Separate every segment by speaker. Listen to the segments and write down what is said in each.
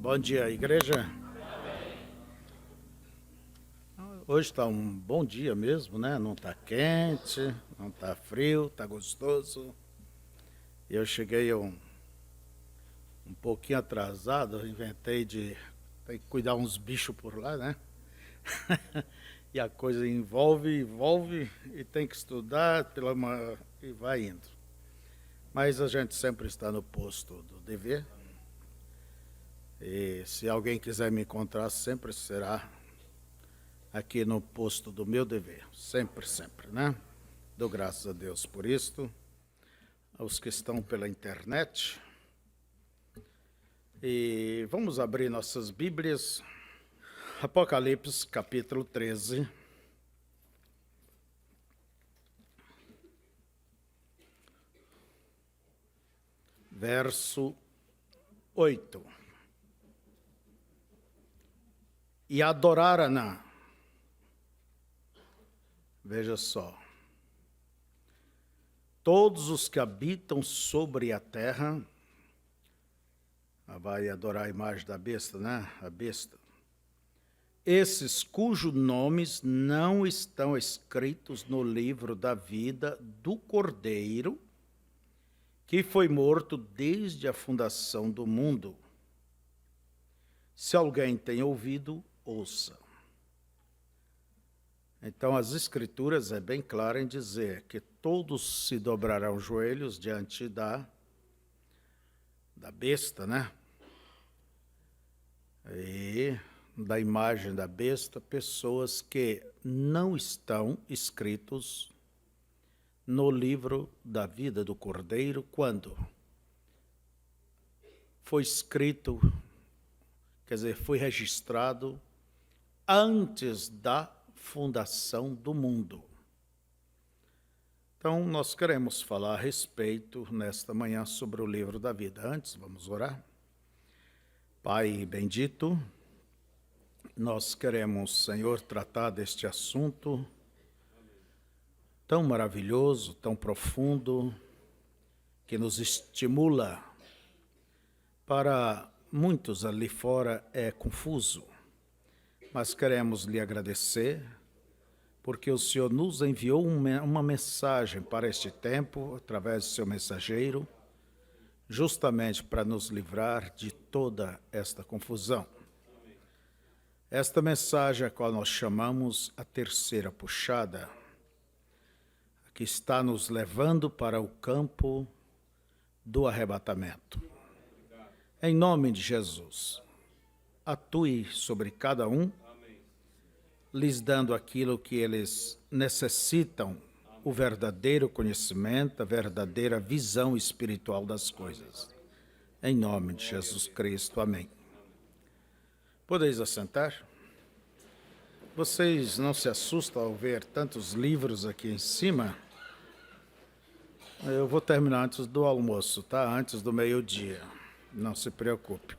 Speaker 1: Bom dia, igreja. Hoje está um bom dia mesmo, né? Não está quente, não está frio, está gostoso. Eu cheguei um pouquinho atrasado, inventei de ter que cuidar uns bichos por lá, né? E a coisa envolve e tem que estudar e vai indo. Mas a gente sempre está no posto do dever. E se alguém quiser me encontrar, sempre será aqui no posto do meu dever. Sempre, né? Dou graças a Deus por isto. Aos que estão pela internet. E vamos abrir nossas Bíblias. Apocalipse, capítulo 13. Verso 8. E adoraram-na. Veja só. Todos os que habitam sobre a terra, vai adorar a imagem da besta, né? A besta. Esses cujos nomes não estão escritos no livro da vida do Cordeiro, que foi morto desde a fundação do mundo. Se alguém tem ouvido, ouça. Então, as Escrituras é bem clara em dizer que todos se dobrarão joelhos diante da besta, né? E da imagem da besta, pessoas que não estão escritos no livro da vida do Cordeiro, quando foi escrito, quer dizer, foi registrado antes da fundação do mundo. Então, nós queremos falar a respeito, nesta manhã, sobre o livro da vida. Antes, vamos orar. Pai bendito, nós queremos, Senhor, tratar deste assunto tão maravilhoso, tão profundo, que nos estimula. Para muitos ali fora é confuso, mas queremos lhe agradecer, porque o Senhor nos enviou uma mensagem para este tempo, através do seu mensageiro, justamente para nos livrar de toda esta confusão. Esta mensagem, a qual nós chamamos a terceira puxada, que está nos levando para o campo do arrebatamento. Em nome de Jesus, atue sobre cada um, lhes dando aquilo que eles necessitam, o verdadeiro conhecimento, a verdadeira visão espiritual das coisas. Em nome de Jesus Cristo, amém. Podeis assentar? Vocês não se assustam ao ver tantos livros aqui em cima? Eu vou terminar antes do almoço, tá? Antes do meio-dia. Não se preocupe.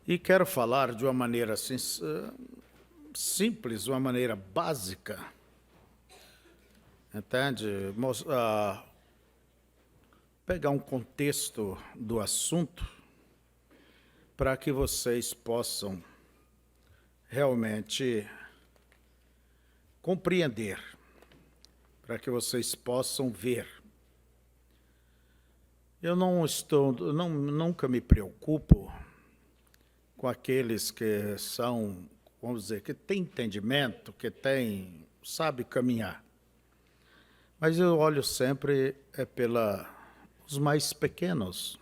Speaker 1: E quero falar de uma maneira assim, simples, uma maneira básica, entende? Pegar um contexto do assunto para que vocês possam realmente compreender, para que vocês possam ver. Eu nunca me preocupo com aqueles que são, vamos dizer, que têm entendimento, que sabe caminhar. Mas eu olho sempre os mais pequenos,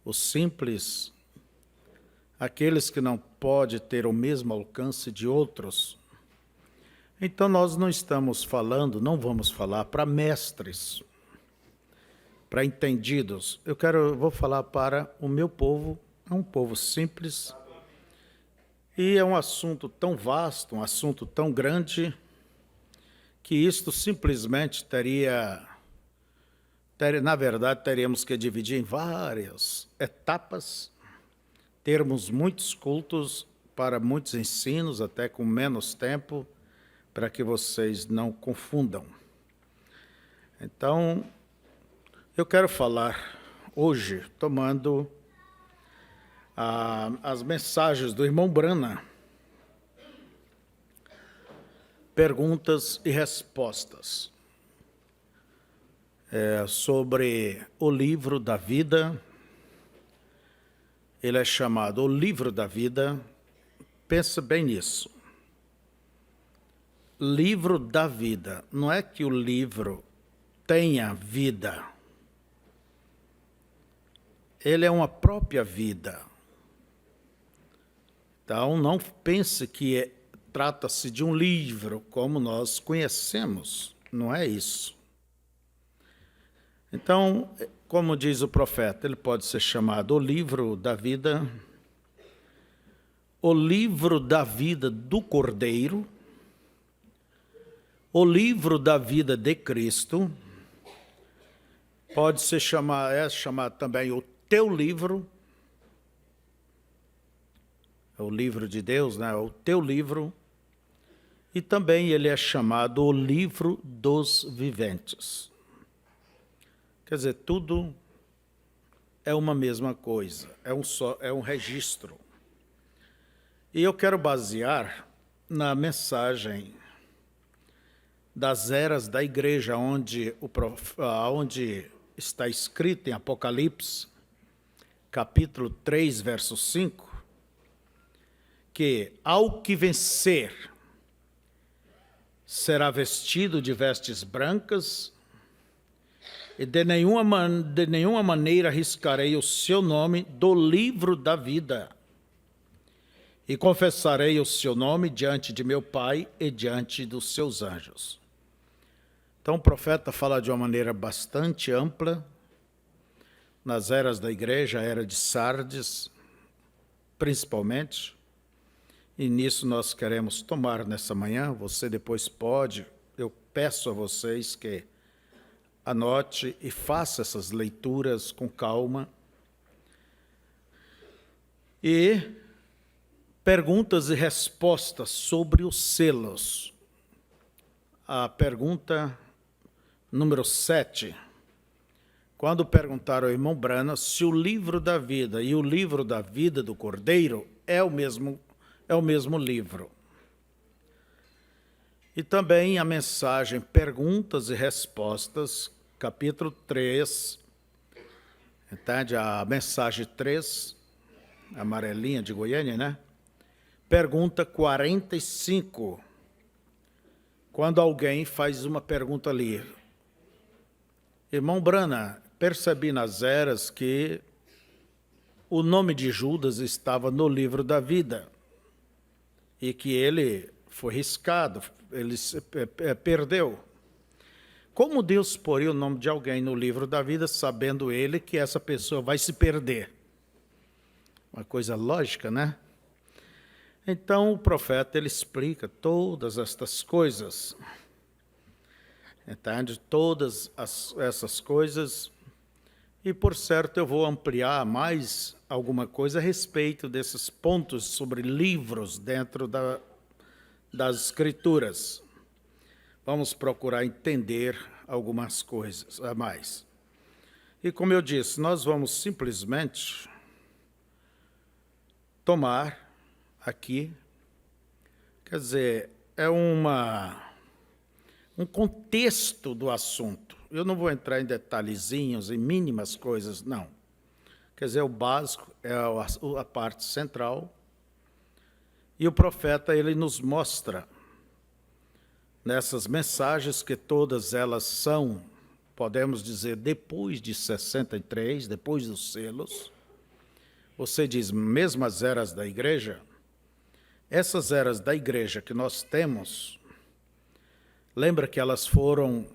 Speaker 1: os simples, aqueles que não podem ter o mesmo alcance de outros. Então nós não vamos falar para mestres, para entendidos. Vou falar para o meu povo, é um povo simples, e é um assunto tão vasto, um assunto tão grande, que isto simplesmente na verdade, teríamos que dividir em várias etapas, termos muitos cultos para muitos ensinos, até com menos tempo, para que vocês não confundam. Então, eu quero falar hoje, tomando as mensagens do irmão Brana, perguntas e respostas, sobre o livro da vida. Ele é chamado o livro da vida. Pensa bem nisso. Livro da vida. Não é que o livro tenha vida. Ele é uma própria vida. Então, não pense que trata-se de um livro como nós conhecemos. Não é isso. Então, como diz o profeta, ele pode ser chamado o livro da vida, o livro da vida do Cordeiro, o livro da vida de Cristo, pode ser chamado também o teu livro, é o livro de Deus, né? O teu livro, e também ele é chamado o livro dos viventes. Quer dizer, tudo é uma mesma coisa, é um registro. E eu quero basear na mensagem das eras da igreja, onde está escrito em Apocalipse, capítulo 3, verso 5, que ao que vencer será vestido de vestes brancas, e de nenhuma maneira riscarei o seu nome do livro da vida, e confessarei o seu nome diante de meu Pai e diante dos seus anjos. Então o profeta fala de uma maneira bastante ampla, nas eras da igreja, a era de Sardes, principalmente, e nisso nós queremos tomar nessa manhã. Você depois pode, eu peço a vocês que anote e faça essas leituras com calma. E perguntas e respostas sobre os selos. A pergunta número 7. Quando perguntaram ao irmão Brana se o livro da vida e o livro da vida do Cordeiro é o mesmo livro. E também a mensagem Perguntas e Respostas, capítulo 3, entende? A mensagem 3, amarelinha de Goiânia, né? Pergunta 45. Quando alguém faz uma pergunta ali, irmão Brana, percebi nas eras que o nome de Judas estava no livro da vida e que ele foi riscado, ele perdeu. Como Deus poria o nome de alguém no livro da vida, sabendo ele que essa pessoa vai se perder? Uma coisa lógica, né? Então o profeta ele explica todas estas coisas, entende? Todas essas coisas, e por certo eu vou ampliar mais alguma coisa a respeito desses pontos sobre livros dentro das Escrituras. Vamos procurar entender algumas coisas a mais. E como eu disse, nós vamos simplesmente tomar aqui, quer dizer, é um contexto do assunto. Eu não vou entrar em detalhezinhos, em mínimas coisas, não. Quer dizer, o básico é a parte central. E o profeta, ele nos mostra, nessas mensagens, que todas elas são, podemos dizer, depois de 63, depois dos selos. Você diz, mesmo as eras da igreja, essas eras da igreja que nós temos, lembra que elas foram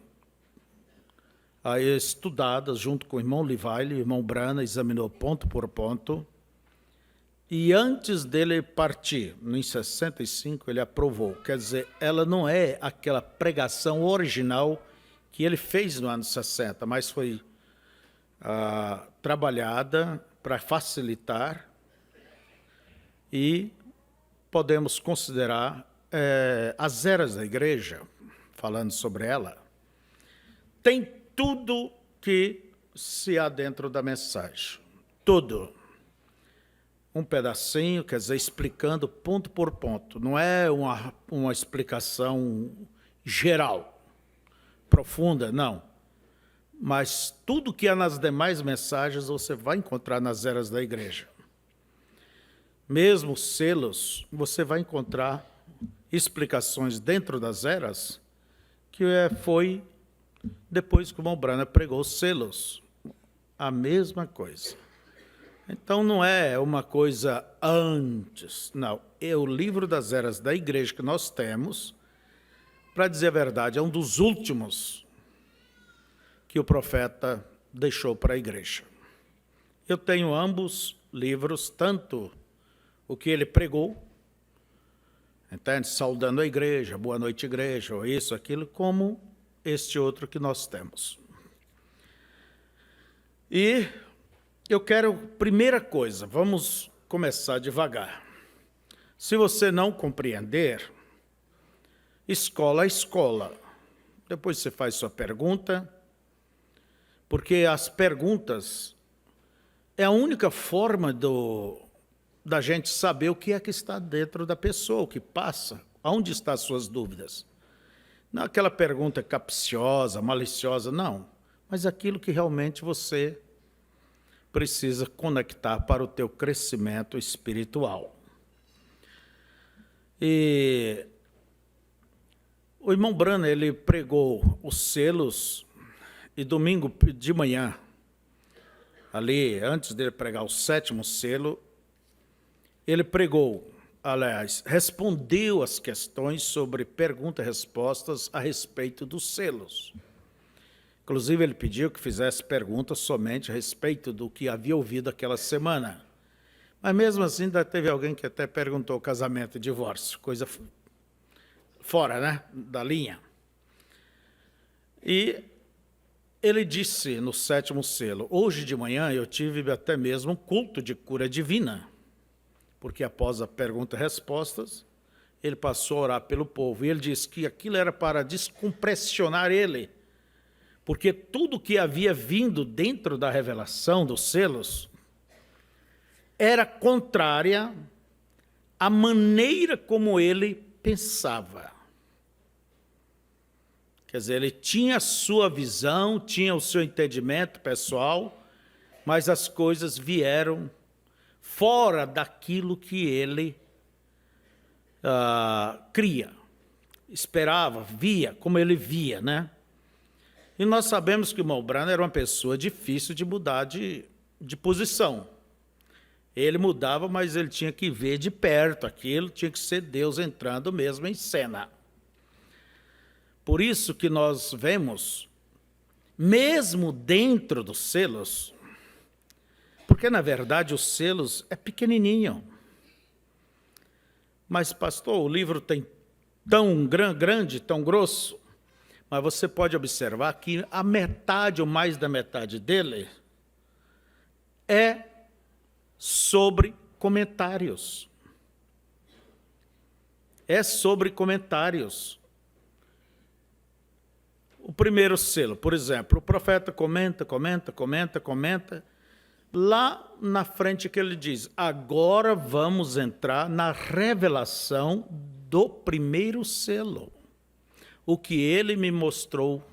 Speaker 1: estudadas junto com o irmão Livile, o irmão Brana examinou ponto por ponto, e antes dele partir, em 65, ele aprovou. Quer dizer, ela não é aquela pregação original que ele fez no ano 60, mas foi trabalhada para facilitar, e podemos considerar as eras da igreja, falando sobre ela, tem tudo que se há dentro da mensagem. Tudo. um pedacinho, quer dizer, explicando ponto por ponto. Não é uma explicação geral, profunda, não. Mas tudo que há nas demais mensagens você vai encontrar nas eras da igreja. Mesmo os selos, você vai encontrar explicações dentro das eras que foi depois que o irmão Branham pregou os selos. A mesma coisa. Então não é uma coisa antes, não. É o livro das eras da igreja que nós temos, para dizer a verdade, é um dos últimos que o profeta deixou para a igreja. Eu tenho ambos livros, tanto o que ele pregou, entende? Saudando a igreja, boa noite igreja, ou isso, aquilo, como este outro que nós temos. E eu quero, primeira coisa, vamos começar devagar. Se você não compreender, escola a escola. Depois você faz sua pergunta, porque as perguntas é a única forma da gente saber o que é que está dentro da pessoa, o que passa, onde estão as suas dúvidas. Não aquela pergunta capciosa, maliciosa, não, mas aquilo que realmente você precisa conectar para o teu crescimento espiritual. E o irmão Branham, ele pregou os selos, e domingo de manhã, ali, antes dele pregar o 7º selo, ele pregou, aliás, respondeu as questões sobre perguntas e respostas a respeito dos selos. Inclusive, ele pediu que fizesse perguntas somente a respeito do que havia ouvido aquela semana. Mas mesmo assim, ainda teve alguém que até perguntou casamento e divórcio, coisa fora, né, da linha. E ele disse no 7º selo, hoje de manhã eu tive até mesmo um culto de cura divina, porque após a pergunta e respostas, ele passou a orar pelo povo. E ele disse que aquilo era para descompressionar ele, porque tudo que havia vindo dentro da revelação dos selos era contrária à maneira como ele pensava. Quer dizer, ele tinha a sua visão, tinha o seu entendimento pessoal, mas as coisas vieram fora daquilo que ele cria, esperava, via, como ele via, né? E nós sabemos que o irmão Branham era uma pessoa difícil de mudar de posição. Ele mudava, mas ele tinha que ver de perto aquilo, tinha que ser Deus entrando mesmo em cena. Por isso que nós vemos, mesmo dentro dos selos, porque na verdade os selos é pequenininho. Mas pastor, o livro tem tão grande, tão grosso, mas você pode observar que a metade ou mais da metade dele é sobre comentários. É sobre comentários. O primeiro selo, por exemplo, o profeta comenta. Lá na frente que ele diz, agora vamos entrar na revelação do primeiro selo. O que ele me mostrou.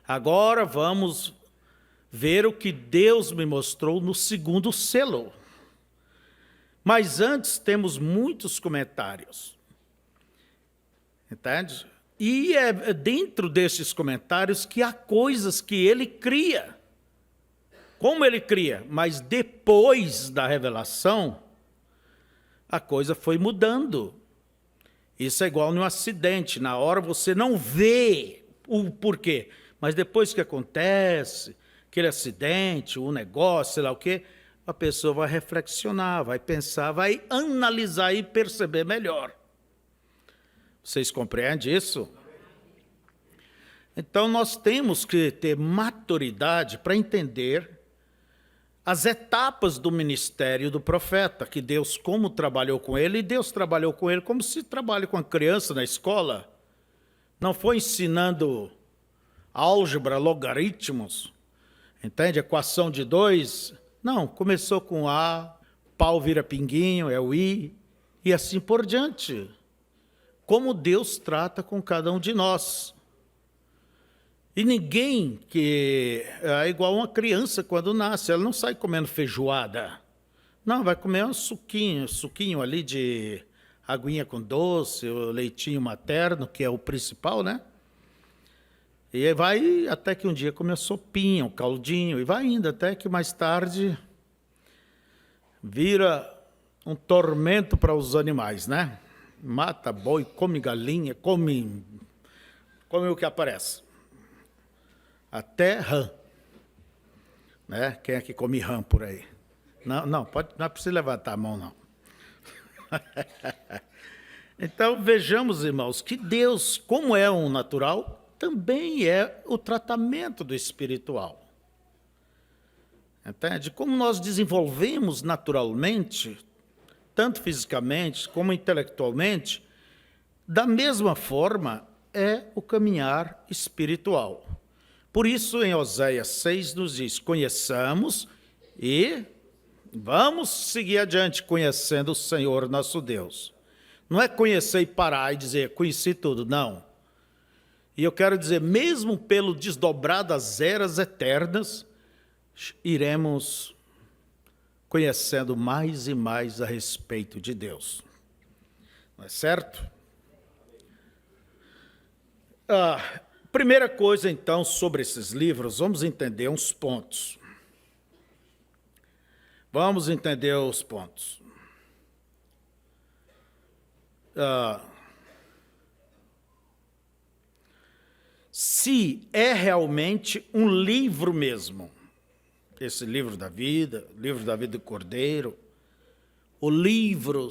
Speaker 1: Agora vamos ver o que Deus me mostrou no segundo selo. Mas antes temos muitos comentários. Entende? E é dentro desses comentários que há coisas que ele cria. Como ele cria? Mas depois da revelação, a coisa foi mudando. Isso é igual num acidente. Na hora você não vê o porquê. Mas depois que acontece aquele acidente, o negócio, sei lá o quê, a pessoa vai reflexionar, vai pensar, vai analisar e perceber melhor. Vocês compreendem isso? Então, nós temos que ter maturidade para entender as etapas do ministério do profeta, que Deus como trabalhou com ele, e Deus trabalhou com ele como se trabalha com a criança na escola. Não foi ensinando álgebra, logaritmos, entende? Equação de 2. Não, começou com A, pau vira pinguinho, é o i, e assim por diante. Como Deus trata com cada um de nós. E ninguém que é igual uma criança quando nasce, ela não sai comendo feijoada. Não, vai comer um suquinho ali de aguinha com doce, o leitinho materno, que é o principal, né? E vai até que um dia comer sopinha, um caldinho, e vai indo até que mais tarde vira um tormento para os animais, né? Mata boi, come galinha, come o que aparece. Até rã. Né? Quem é que come rã por aí? Não é preciso levantar a mão, não. Então, vejamos, irmãos, que Deus, como é um natural, também é o tratamento do espiritual. Entende? Como nós desenvolvemos naturalmente, tanto fisicamente como intelectualmente, da mesma forma é o caminhar espiritual. Por isso, em Oséias 6 nos diz, conheçamos e vamos seguir adiante conhecendo o Senhor nosso Deus. Não é conhecer e parar e dizer, conheci tudo, não. E eu quero dizer, mesmo pelo desdobrar das eras eternas, iremos conhecendo mais e mais a respeito de Deus. Não é certo? Primeira coisa, então, sobre esses livros, vamos entender uns pontos. Vamos entender os pontos. Se é realmente um livro mesmo, esse livro da vida do Cordeiro, o livro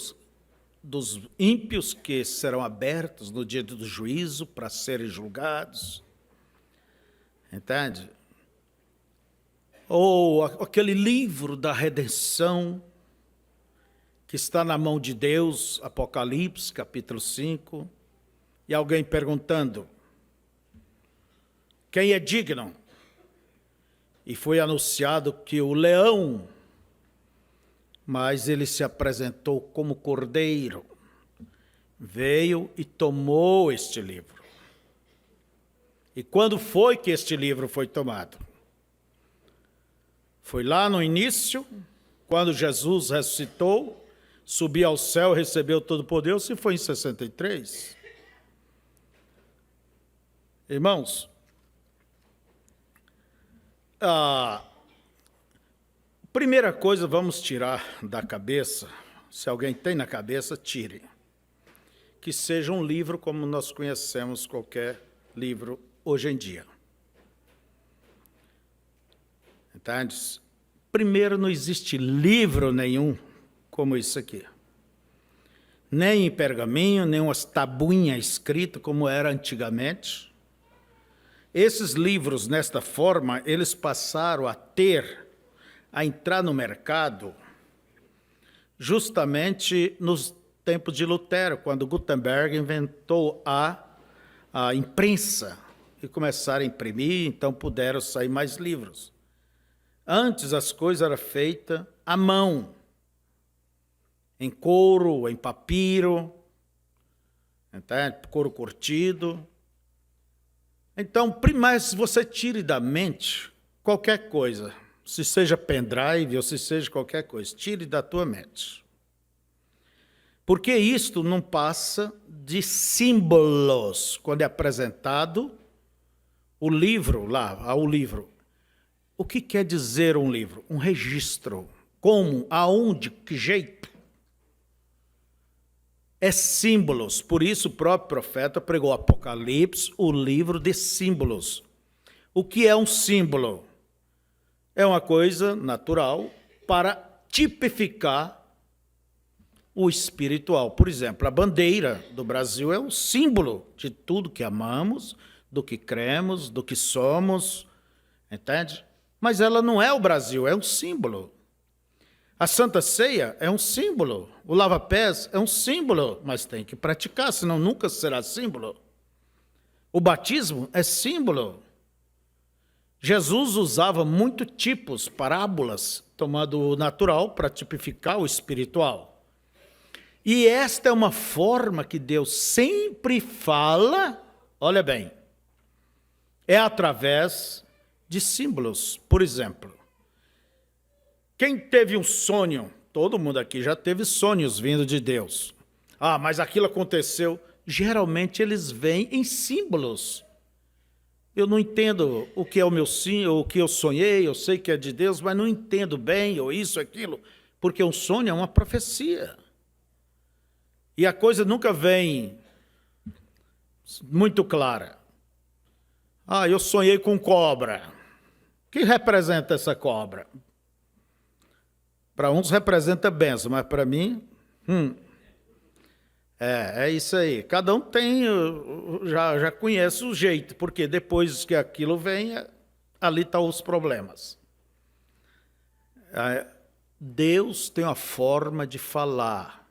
Speaker 1: dos ímpios que serão abertos no dia do juízo para serem julgados, entende? Ou aquele livro da redenção que está na mão de Deus, Apocalipse, capítulo 5, e alguém perguntando, quem é digno? E foi anunciado que o leão, mas ele se apresentou como cordeiro, veio e tomou este livro. E quando foi que este livro foi tomado? Foi lá no início, quando Jesus ressuscitou, subiu ao céu, recebeu todo o poder, ou se foi em 63? Irmãos, primeira coisa, vamos tirar da cabeça, se alguém tem na cabeça, tire. Que seja um livro como nós conhecemos qualquer livro hoje em dia. Entende? Primeiro, não existe livro nenhum como isso aqui. Nem em pergaminho, nem umas tabuinhas escritas como era antigamente. Esses livros, nesta forma, eles passaram a entrar no mercado justamente nos tempos de Lutero, quando Gutenberg inventou a imprensa e começaram a imprimir, então puderam sair mais livros. Antes as coisas eram feitas à mão, em couro, em papiro, entende? Couro curtido. Então, mas você tire da mente qualquer coisa, se seja pendrive ou se seja qualquer coisa, tire da tua mente. Porque isto não passa de símbolos. Quando é apresentado o livro lá, o livro. O que quer dizer um livro? Um registro. Como? Aonde? Que jeito? É símbolos. Por isso o próprio profeta pregou Apocalipse, o livro de símbolos. O que é um símbolo? É uma coisa natural para tipificar o espiritual. Por exemplo, a bandeira do Brasil é um símbolo de tudo que amamos, do que cremos, do que somos, entende? Mas ela não é o Brasil, é um símbolo. A Santa Ceia é um símbolo, o lava-pés é um símbolo, mas tem que praticar, senão nunca será símbolo. O batismo é símbolo. Jesus usava muito tipos, parábolas, tomando o natural para tipificar o espiritual. E esta é uma forma que Deus sempre fala, olha bem, é através de símbolos. Por exemplo, quem teve um sonho, todo mundo aqui já teve sonhos vindo de Deus. Ah, mas aquilo aconteceu. Geralmente eles vêm em símbolos. Eu não entendo o que é o meu sim, ou o que eu sonhei, eu sei que é de Deus, mas não entendo bem, ou isso, aquilo, porque um sonho é uma profecia. E a coisa nunca vem muito clara. Ah, eu sonhei com cobra. O que representa essa cobra? Para uns representa bênção, mas para mim, é isso aí. Cada um tem, já conhece o jeito, porque depois que aquilo vem, ali estão os problemas. Deus tem uma forma de falar,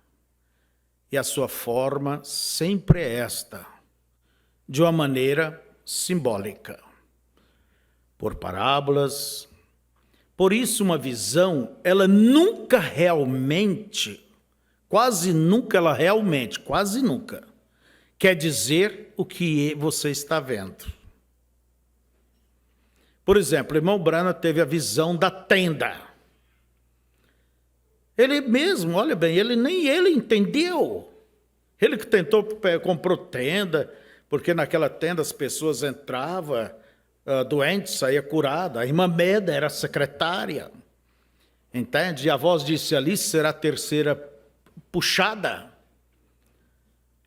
Speaker 1: e a sua forma sempre é esta, de uma maneira simbólica, por parábolas. Por isso, uma visão, ela nunca realmente, quase nunca, quer dizer o que você está vendo. Por exemplo, o irmão Branham teve a visão da tenda. Ele mesmo, olha bem, nem ele entendeu. Ele que comprou tenda, porque naquela tenda as pessoas entravam, doente, saía curada. A irmã Meda era secretária, entende? E a voz disse ali, será a terceira puxada.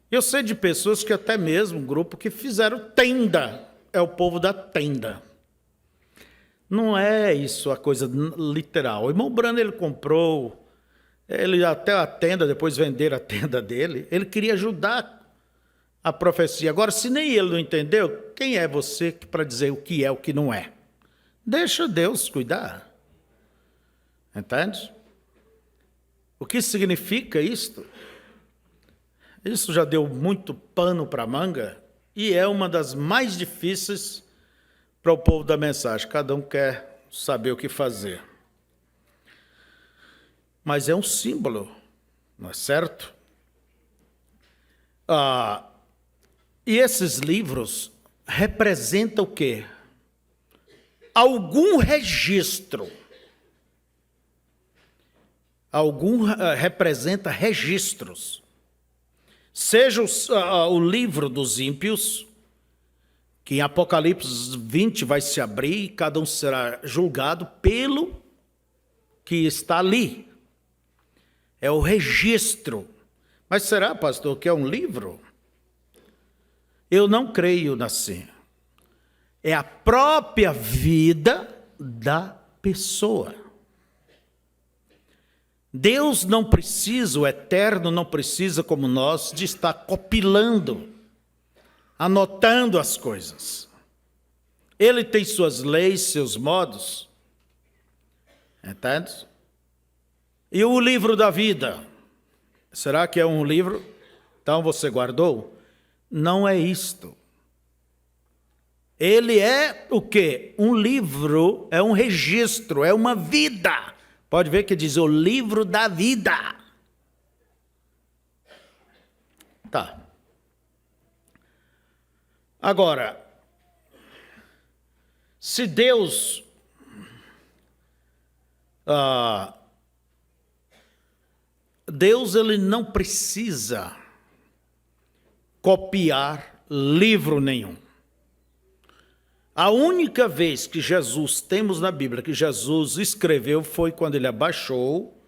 Speaker 1: Eu sei de pessoas que até mesmo, um grupo que fizeram tenda, é o povo da tenda. Não é isso a coisa literal. O irmão Branham, ele comprou, ele até a tenda, depois venderam a tenda dele, ele queria ajudar a profecia. Agora, se nem ele não entendeu, quem é você para dizer o que é, o que não é? Deixa Deus cuidar. Entende? O que significa isto? Isso já deu muito pano para a manga e é uma das mais difíceis para o povo da mensagem. Cada um quer saber o que fazer. Mas é um símbolo, não é certo? E esses livros representam o quê? Algum registro. Representa registros. Seja o livro dos ímpios, que em Apocalipse 20 vai se abrir e cada um será julgado pelo que está ali. É o registro. Mas será, pastor, que é um livro? Eu não creio assim. É a própria vida da pessoa. Deus não precisa, o eterno não precisa, como nós, de estar copilando, anotando as coisas. Ele tem suas leis, seus modos. Entende? E o livro da vida? Será que é um livro? Então você guardou? Não é isto. Ele é o quê? Um livro, é um registro, é uma vida. Pode ver que diz o livro da vida. Tá. Agora, se Deus ele não precisa copiar livro nenhum. A única vez que Jesus, temos na Bíblia, que Jesus escreveu foi quando ele abaixou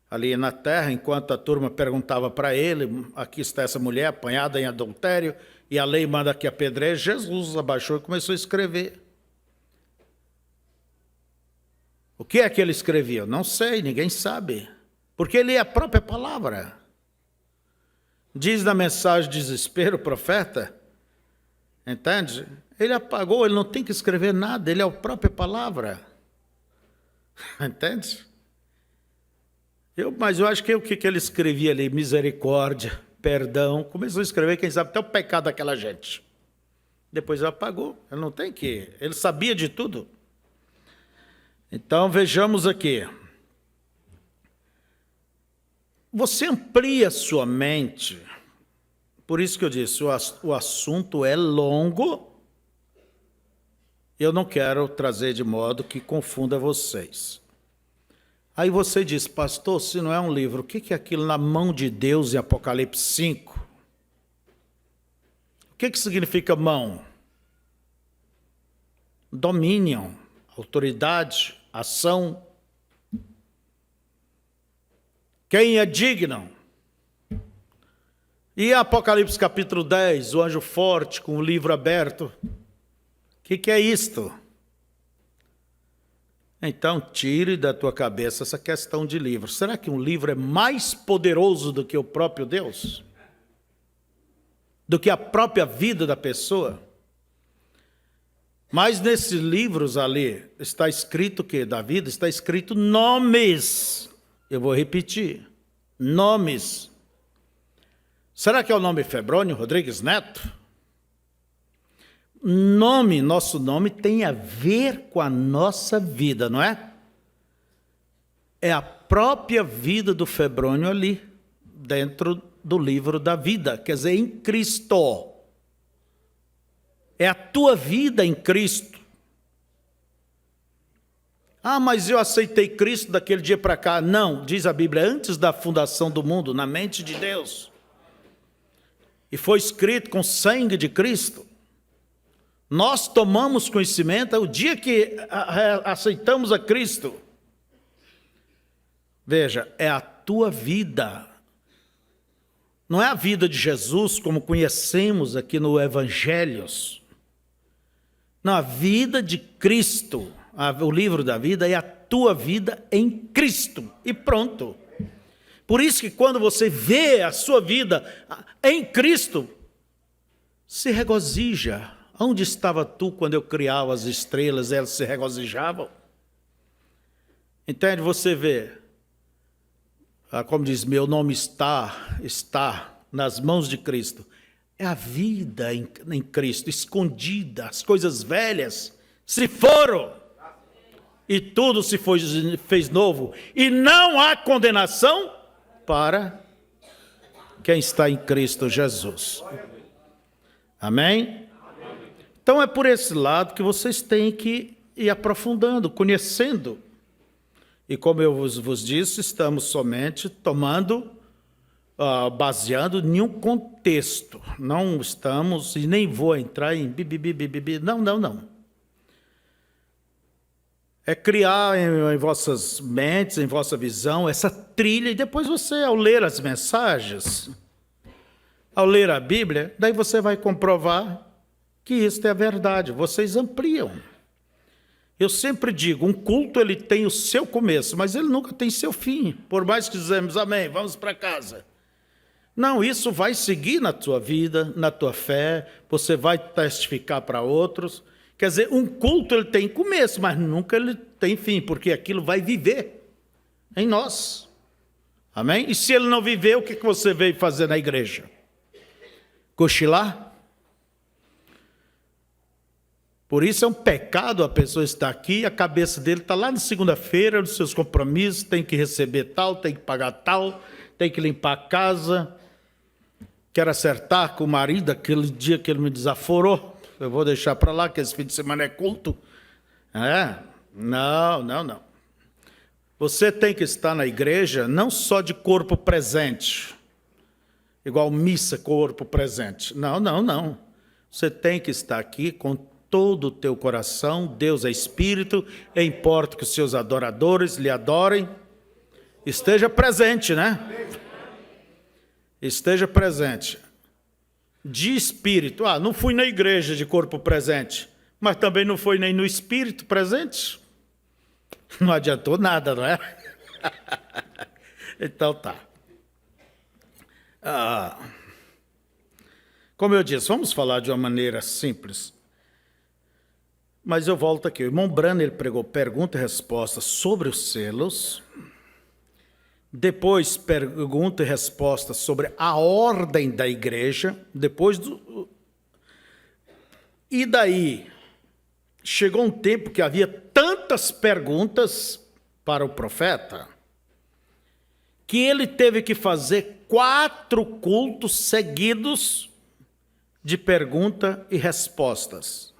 Speaker 1: ali na terra, enquanto a turma perguntava para ele, aqui está essa mulher apanhada em adultério, e a lei manda que apedreje. Jesus abaixou e começou a escrever. O que é que ele escrevia? Não sei, ninguém sabe. Porque ele é a própria palavra. Diz na mensagem de desespero o profeta, entende? Ele apagou, ele não tem que escrever nada, ele é a própria palavra. Entende? Mas eu acho que o que ele escrevia ali, misericórdia, perdão, começou a escrever, quem sabe, até o pecado daquela gente. Depois apagou. Ele não tem que... Ele sabia de tudo. Então, vejamos aqui. Você amplia sua mente. Por isso que eu disse, o assunto é longo. Eu não quero trazer de modo que confunda vocês. Aí você diz, pastor, se não é um livro, o que é aquilo na mão de Deus em Apocalipse 5? O que significa mão? Domínio, autoridade, ação. Quem é digno? E Apocalipse capítulo 10, o anjo forte com o livro aberto. O que é isto? Então, tire da tua cabeça essa questão de livro. Será que um livro é mais poderoso do que o próprio Deus? Do que a própria vida da pessoa? Mas nesses livros ali, está escrito o quê? Da vida, está escrito nomes. Eu vou repetir. Nomes. Será que é o nome Febrônio Rodrigues Neto? Nome, nosso nome tem a ver com a nossa vida, não é? É a própria vida do Febrônio ali, dentro do livro da vida, quer dizer, em Cristo. É a tua vida em Cristo. Ah, mas eu aceitei Cristo daquele dia para cá. Não, diz a Bíblia, antes da fundação do mundo, na mente de Deus. E foi escrito com sangue de Cristo. Nós tomamos conhecimento o dia que aceitamos a Cristo. Veja, é a tua vida. Não é a vida de Jesus como conhecemos aqui no Evangelhos. Não, a vida de Cristo. O livro da vida é a tua vida em Cristo. E pronto. Por isso que quando você vê a sua vida em Cristo, se regozija. Onde estava tu quando eu criava as estrelas, elas se regozijavam? Entende? Você vê, como diz, meu nome está nas mãos de Cristo. É a vida em Cristo, escondida, as coisas velhas se foram e tudo se fez novo. E não há condenação para quem está em Cristo Jesus. Amém? Então é por esse lado que vocês têm que ir aprofundando, conhecendo. E como eu vos disse, estamos somente baseando em um contexto. Não estamos, e nem vou entrar em bibibibibibi, não. É criar em vossas mentes, em vossa visão, essa trilha, e depois você, ao ler as mensagens, ao ler a Bíblia, daí você vai comprovar que isso é a verdade, vocês ampliam. Eu sempre digo, um culto ele tem o seu começo, mas ele nunca tem seu fim, por mais que dizemos amém, vamos para casa. Não, isso vai seguir na tua vida, na tua fé, você vai testificar para outros. Quer dizer, um culto ele tem começo, mas nunca ele tem fim, porque aquilo vai viver em nós. Amém? E se ele não viver, o que você veio fazer na igreja? Cochilar? Por isso é um pecado a pessoa estar aqui, a cabeça dele está lá na segunda-feira, nos seus compromissos, tem que receber tal, tem que pagar tal, tem que limpar a casa, quer acertar com o marido, aquele dia que ele me desaforou, eu vou deixar para lá, que esse fim de semana é culto. Não. Você tem que estar na igreja não só de corpo presente, igual missa, corpo presente. Não. Você tem que estar aqui com todo o teu coração. Deus é espírito, importa que os seus adoradores lhe adorem. Esteja presente, né? Esteja presente. De espírito. Não fui na igreja de corpo presente, mas também não foi nem no espírito presente. Não adiantou nada, não é? Então tá. Como eu disse, vamos falar de uma maneira simples. Mas eu volto aqui. O irmão Branham, ele pregou pergunta e resposta sobre os selos. Depois, pergunta e resposta sobre a ordem da igreja. Depois E daí, chegou um tempo que havia tantas perguntas para o profeta, que ele teve que fazer 4 cultos seguidos de pergunta e respostas.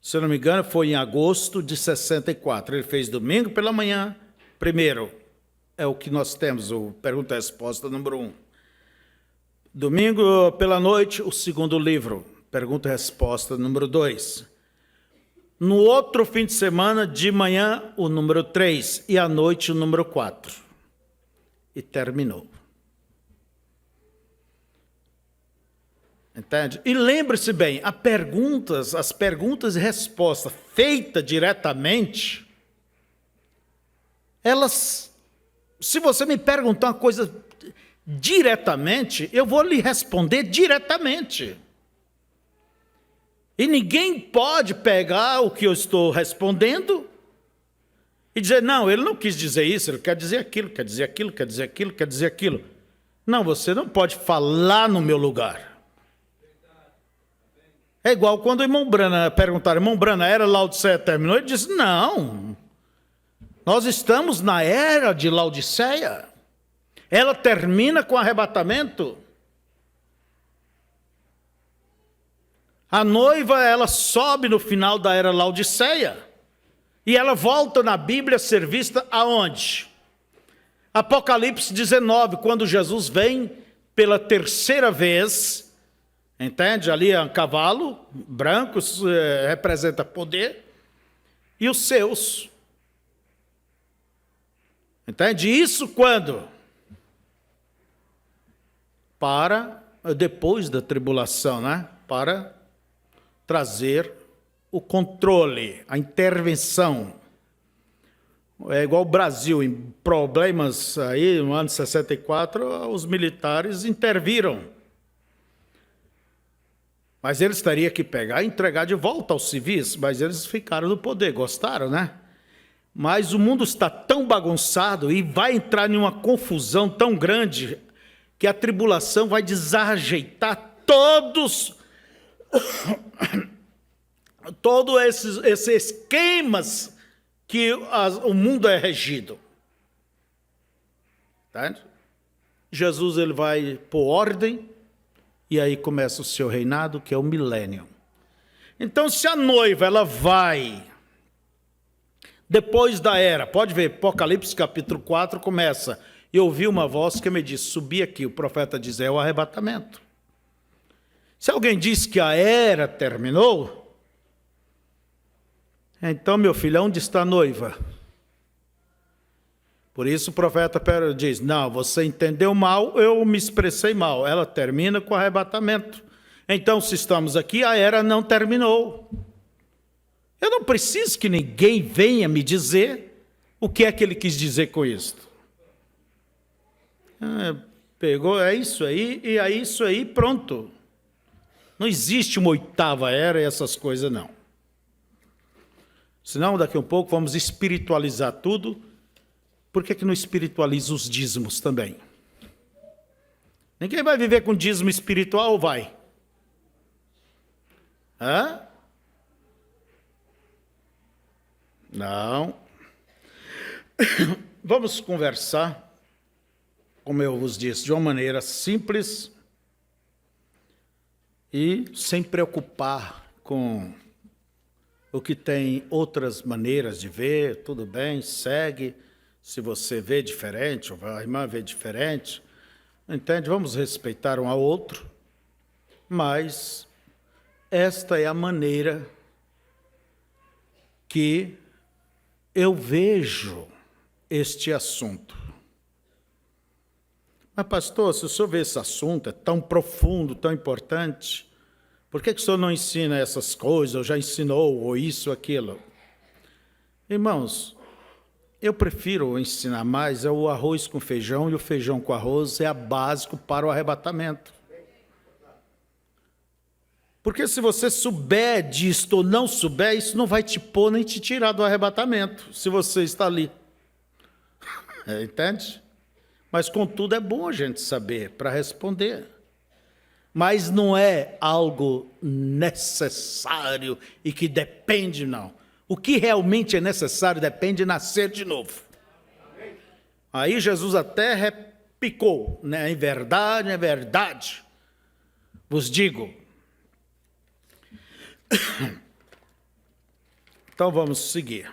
Speaker 1: Se eu não me engano, foi em agosto de 64. Ele fez domingo pela manhã, primeiro, é o que nós temos, o pergunta e resposta número 1. Domingo pela noite, o segundo livro, pergunta e resposta número 2. No outro fim de semana, de manhã, o número 3, e à noite, o número 4. E terminou. Entende? E lembre-se bem, as perguntas e respostas feitas diretamente, elas, se você me perguntar uma coisa diretamente, eu vou lhe responder diretamente. E ninguém pode pegar o que eu estou respondendo e dizer, não, ele não quis dizer isso, ele quer dizer aquilo, quer dizer aquilo, quer dizer aquilo, quer dizer aquilo. Não, você não pode falar no meu lugar. É igual quando o irmão Brana perguntaram, irmão Brana, a era Laodiceia terminou? Ele disse, não, nós estamos na era de Laodiceia. Ela termina com arrebatamento. A noiva, ela sobe no final da era Laodiceia. E ela volta na Bíblia a ser vista aonde? Apocalipse 19, quando Jesus vem pela terceira vez, entende? Ali é um cavalo branco, representa poder, e os seus. Entende? Isso quando? Para, depois da tribulação, né? Para trazer o controle, a intervenção. É igual o Brasil, em problemas aí, no ano 64, os militares interviram. Mas eles teriam que pegar e entregar de volta aos civis, mas eles ficaram no poder, gostaram, né? Mas o mundo está tão bagunçado e vai entrar em uma confusão tão grande que a tribulação vai desajeitar todos esses esquemas que o mundo é regido. Entende? Jesus ele vai pôr ordem e aí começa o seu reinado, que é o milênio. Então, se a noiva ela vai depois da era, pode ver, Apocalipse capítulo 4 começa, e ouvi uma voz que me disse, subi aqui, o profeta diz, é o arrebatamento. Se alguém diz que a era terminou, então, meu filho, onde está a noiva? Por isso o profeta diz, não, você entendeu mal, eu me expressei mal. Ela termina com o arrebatamento. Então, se estamos aqui, a era não terminou. Eu não preciso que ninguém venha me dizer o que é que ele quis dizer com isso. Pegou, é isso aí, e é isso aí, pronto. Não existe uma 8ª era e essas coisas, não. Senão, daqui a um pouco, vamos espiritualizar tudo. Por que não espiritualiza os dízimos também? Ninguém vai viver com dízimo espiritual ou vai? Hã? Não. Vamos conversar, como eu vos disse, de uma maneira simples e sem preocupar com o que tem outras maneiras de ver, tudo bem, segue. Se você vê diferente, ou a irmã vê diferente, entende? Vamos respeitar um ao outro, mas esta é a maneira que eu vejo este assunto. Mas, pastor, se o senhor vê esse assunto, é tão profundo, tão importante, por que o senhor não ensina essas coisas, ou já ensinou, ou isso, aquilo? Irmãos, eu prefiro ensinar mais é o arroz com feijão, e o feijão com arroz é a básico para o arrebatamento. Porque se você souber disto ou não souber, isso não vai te pôr nem te tirar do arrebatamento, se você está ali. Entende? Mas, contudo, é bom a gente saber para responder. mas não é algo necessário e que depende, não. O que realmente é necessário depende de nascer de novo. Aí Jesus até repicou, né? Em verdade, vos digo. Então vamos seguir.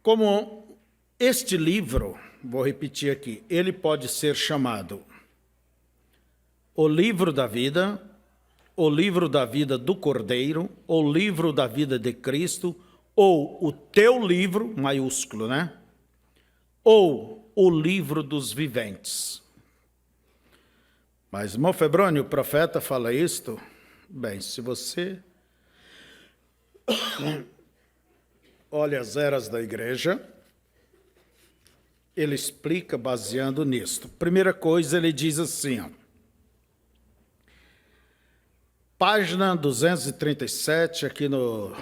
Speaker 1: Como este livro, vou repetir aqui, ele pode ser chamado o livro da vida, o livro da vida do Cordeiro, o livro da vida de Cristo, ou o teu livro, maiúsculo, né? Ou o livro dos viventes. Mas, irmão Febrônio, o profeta fala isto. Bem, se você olha as eras da igreja, ele explica baseando nisto. Primeira coisa, ele diz assim, ó, página 237, aqui no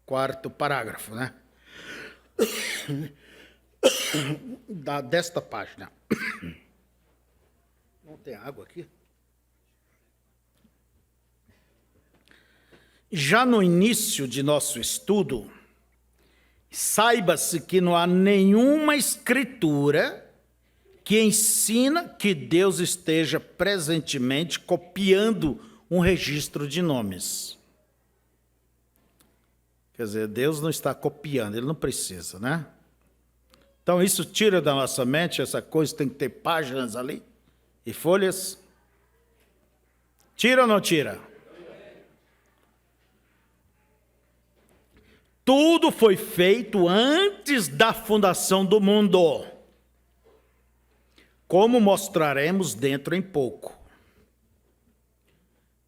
Speaker 1: quarto parágrafo, né? Desta página. Não tem água aqui? Já no início de nosso estudo, saiba-se que não há nenhuma escritura que ensina que Deus esteja presentemente copiando um registro de nomes. Quer dizer, Deus não está copiando, ele não precisa, né? Então isso tira da nossa mente, essa coisa tem que ter páginas ali e folhas. Tira ou não tira? Tudo foi feito antes da fundação do mundo, como mostraremos dentro em pouco.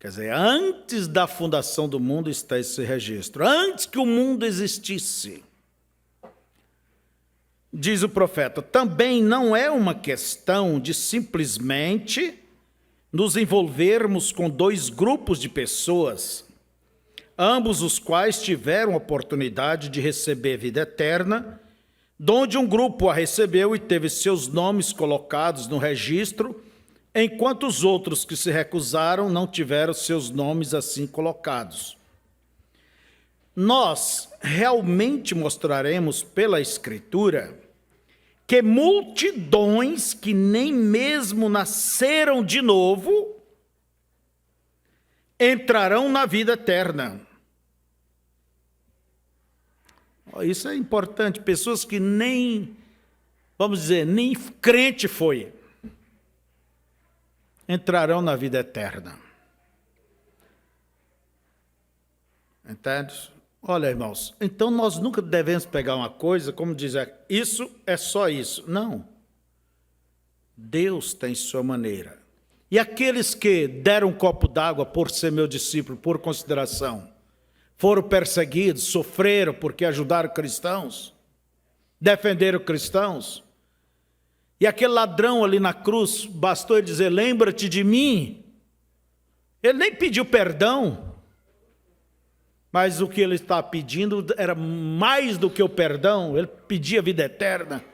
Speaker 1: Quer dizer, antes da fundação do mundo está esse registro, antes que o mundo existisse. Diz o profeta, também não é uma questão de simplesmente nos envolvermos com dois grupos de pessoas, ambos os quais tiveram oportunidade de receber vida eterna, donde um grupo a recebeu e teve seus nomes colocados no registro, enquanto os outros que se recusaram não tiveram seus nomes assim colocados. Nós realmente mostraremos pela Escritura que multidões que nem mesmo nasceram de novo entrarão na vida eterna. Isso é importante. Pessoas que nem, vamos dizer, nem crente foi, entrarão na vida eterna. Entende? Olha, irmãos, então nós nunca devemos pegar uma coisa como dizer, isso é só isso. Não. Deus tem sua maneira. E aqueles que deram um copo d'água por ser meu discípulo, por consideração, foram perseguidos, sofreram porque ajudaram cristãos, defenderam cristãos. E aquele ladrão ali na cruz, bastou ele dizer, lembra-te de mim. Ele nem pediu perdão, mas o que ele está pedindo era mais do que o perdão, ele pedia vida eterna.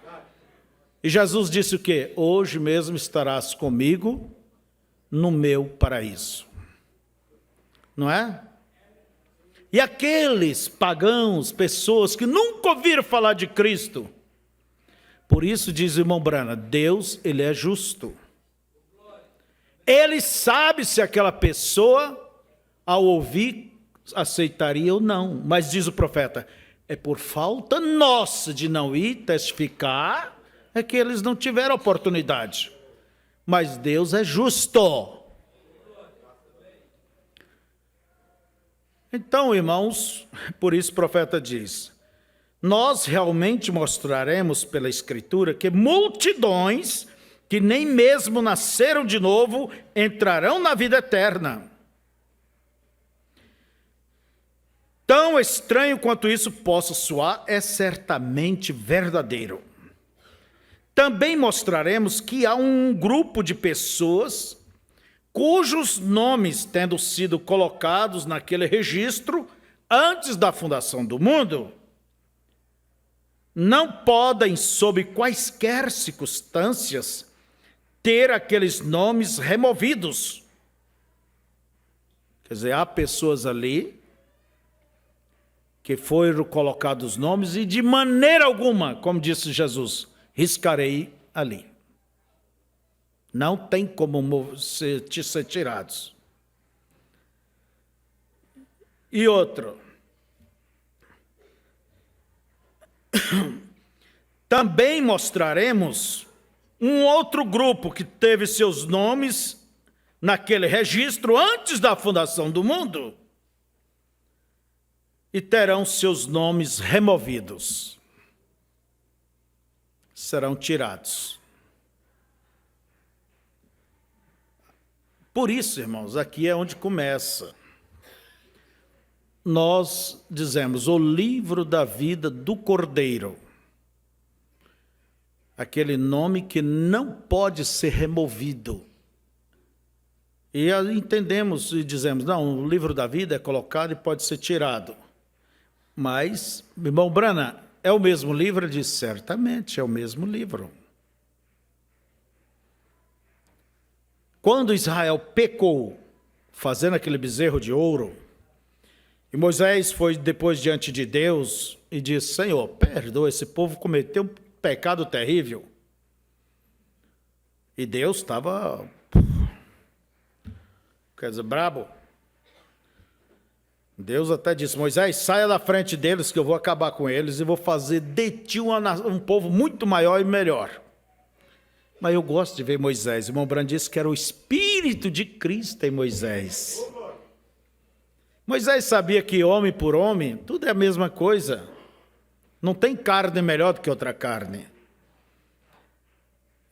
Speaker 1: E Jesus disse o quê? Hoje mesmo estarás comigo no meu paraíso. Não é? E aqueles pagãos, pessoas que nunca ouviram falar de Cristo, por isso diz o irmão Brana, Deus, ele é justo. Ele sabe se aquela pessoa, ao ouvir, aceitaria ou não. Mas diz o profeta, é por falta nossa de não ir testificar, é que eles não tiveram oportunidade. Mas Deus é justo. Então, irmãos, por isso o profeta diz, nós realmente mostraremos pela Escritura que multidões que nem mesmo nasceram de novo entrarão na vida eterna. Tão estranho quanto isso possa soar, é certamente verdadeiro. Também mostraremos que há um grupo de pessoas cujos nomes, tendo sido colocados naquele registro antes da fundação do mundo, não podem, sob quaisquer circunstâncias, ter aqueles nomes removidos. Quer dizer, há pessoas ali que foram colocados nomes e de maneira alguma, como disse Jesus, riscarei ali. Não tem como ser tirados. E outro. Também mostraremos um outro grupo que teve seus nomes naquele registro antes da fundação do mundo e terão seus nomes removidos. Serão tirados. Por isso, irmãos, aqui é onde começa. Nós dizemos o livro da vida do Cordeiro. Aquele nome que não pode ser removido. E entendemos e dizemos, não, o livro da vida é colocado e pode ser tirado. Mas, irmão Brana, é o mesmo livro? Ele diz, certamente é o mesmo livro. Quando Israel pecou, fazendo aquele bezerro de ouro, e Moisés foi depois diante de Deus e disse, Senhor, perdoa, esse povo cometeu um pecado terrível. E Deus estava, quer dizer, brabo. Deus até disse, Moisés, saia da frente deles que eu vou acabar com eles e vou fazer de ti um povo muito maior e melhor. Mas eu gosto de ver Moisés. O irmão Brand disse que era o Espírito de Cristo em Moisés. Moisés sabia que homem por homem, tudo é a mesma coisa. Não tem carne melhor do que outra carne.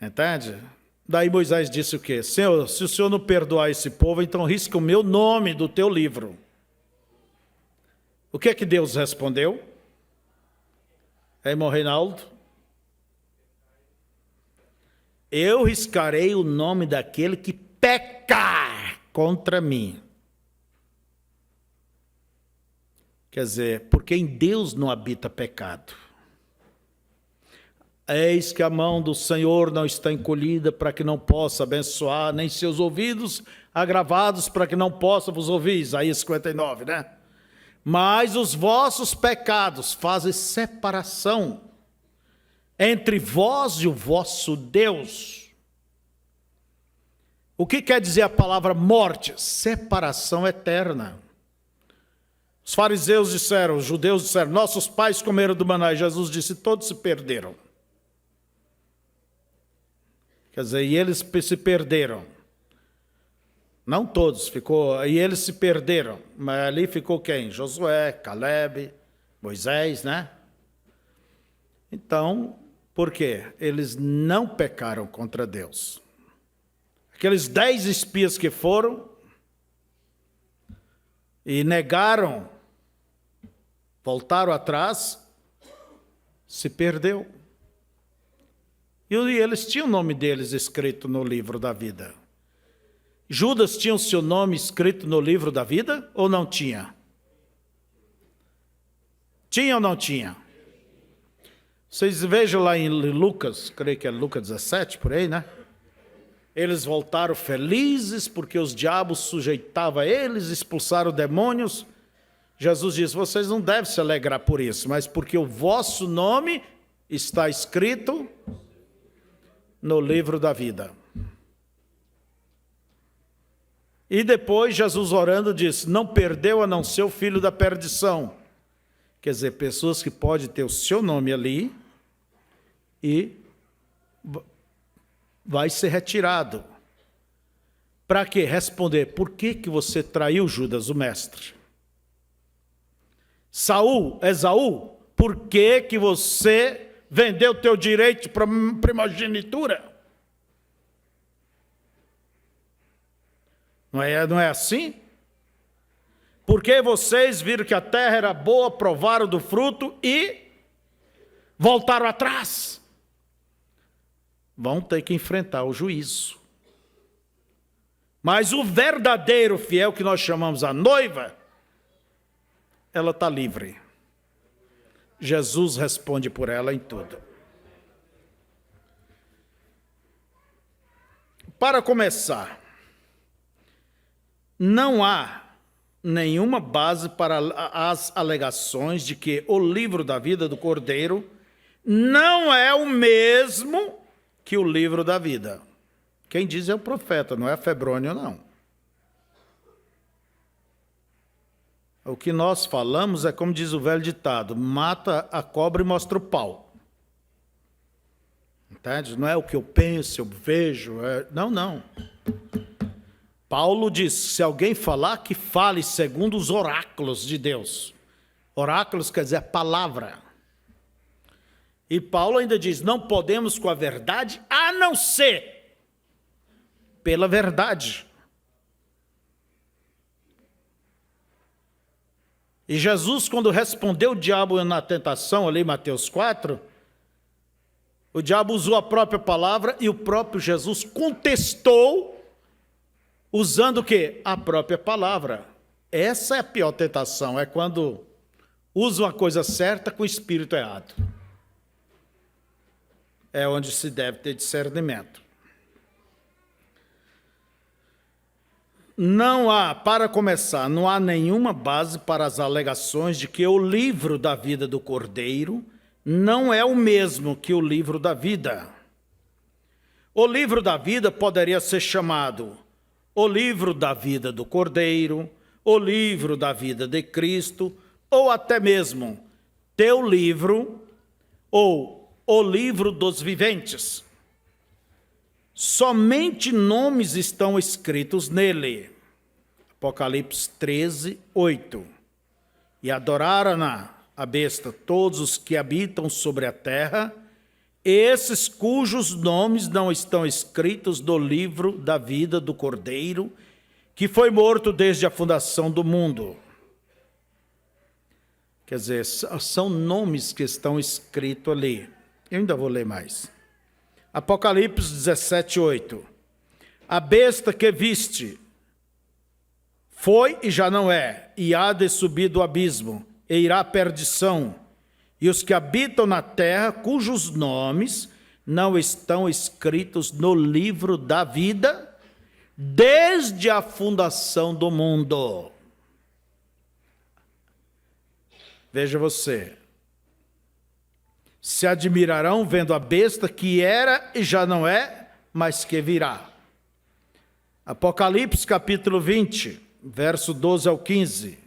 Speaker 1: Entende? Daí Moisés disse o quê? Senhor, se o Senhor não perdoar esse povo, então risca o meu nome do teu livro. O que é que Deus respondeu? Irmão Reinaldo? Eu riscarei o nome daquele que pecar contra mim. Quer dizer, porque em Deus não habita pecado. Eis que a mão do Senhor não está encolhida para que não possa abençoar, nem seus ouvidos agravados para que não possa vos ouvir. Isaías 59, né? Mas os vossos pecados fazem separação entre vós e o vosso Deus. O que quer dizer a palavra morte? Separação eterna. Os fariseus disseram, os judeus disseram, nossos pais comeram do maná. E Jesus disse, todos se perderam. Quer dizer, e eles se perderam. Não todos, e eles se perderam. Mas ali ficou quem? Josué, Caleb, Moisés, né? Então, por quê? Eles não pecaram contra Deus. Aqueles 10 espias que foram e negaram, voltaram atrás, se perdeu. E eles tinham o nome deles escrito no livro da vida. Judas tinha o seu nome escrito no livro da vida ou não tinha? Tinha ou não tinha? Vocês vejam lá em Lucas, creio que é Lucas 17, por aí, né? Eles voltaram felizes porque os diabos sujeitavam a eles, expulsaram demônios. Jesus disse, vocês não devem se alegrar por isso, mas porque o vosso nome está escrito no livro da vida. E depois Jesus orando disse, não perdeu a não ser o filho da perdição. Quer dizer, pessoas que podem ter o seu nome ali e vai ser retirado. Para quê? Responder, por que você traiu Judas, o mestre? Esaú, por que você vendeu teu direito para primogenitura? Não é assim? Porque vocês viram que a terra era boa, provaram do fruto e voltaram atrás. Vão ter que enfrentar o juízo. Mas o verdadeiro fiel, que nós chamamos a noiva, ela está livre. Jesus responde por ela em tudo. Para começar, não há nenhuma base para as alegações de que o livro da vida do Cordeiro não é o mesmo que o livro da vida. Quem diz é o profeta, não é Febrônio, não. O que nós falamos é como diz o velho ditado, mata a cobra e mostra o pau. Entende? Não é o que eu penso, eu vejo. Não. Paulo diz, se alguém falar, que fale segundo os oráculos de Deus. Oráculos quer dizer a palavra. E Paulo ainda diz, não podemos com a verdade, a não ser pela verdade. E Jesus, quando respondeu o diabo na tentação, ali em Mateus 4, o diabo usou a própria palavra e o próprio Jesus contestou, usando o quê? A própria palavra. Essa é a pior tentação, é quando usa uma coisa certa com o espírito errado. É onde se deve ter discernimento. Para começar, não há nenhuma base para as alegações de que o livro da vida do Cordeiro não é o mesmo que o livro da vida. O livro da vida poderia ser chamado o livro da vida do Cordeiro, o livro da vida de Cristo, ou até mesmo teu livro, ou o livro dos viventes. Somente nomes estão escritos nele. Apocalipse 13, 8. E adoraram a besta todos os que habitam sobre a terra, esses cujos nomes não estão escritos no livro da vida do Cordeiro, que foi morto desde a fundação do mundo. Quer dizer, são nomes que estão escritos ali. Eu ainda vou ler mais. Apocalipse 17, 8. A besta que viste foi e já não é, e há de subir do abismo, e irá à perdição. E os que habitam na terra, cujos nomes não estão escritos no livro da vida, desde a fundação do mundo. Veja você. Se admirarão vendo a besta que era e já não é, mas que virá. Apocalipse capítulo 20, verso 12 ao 15.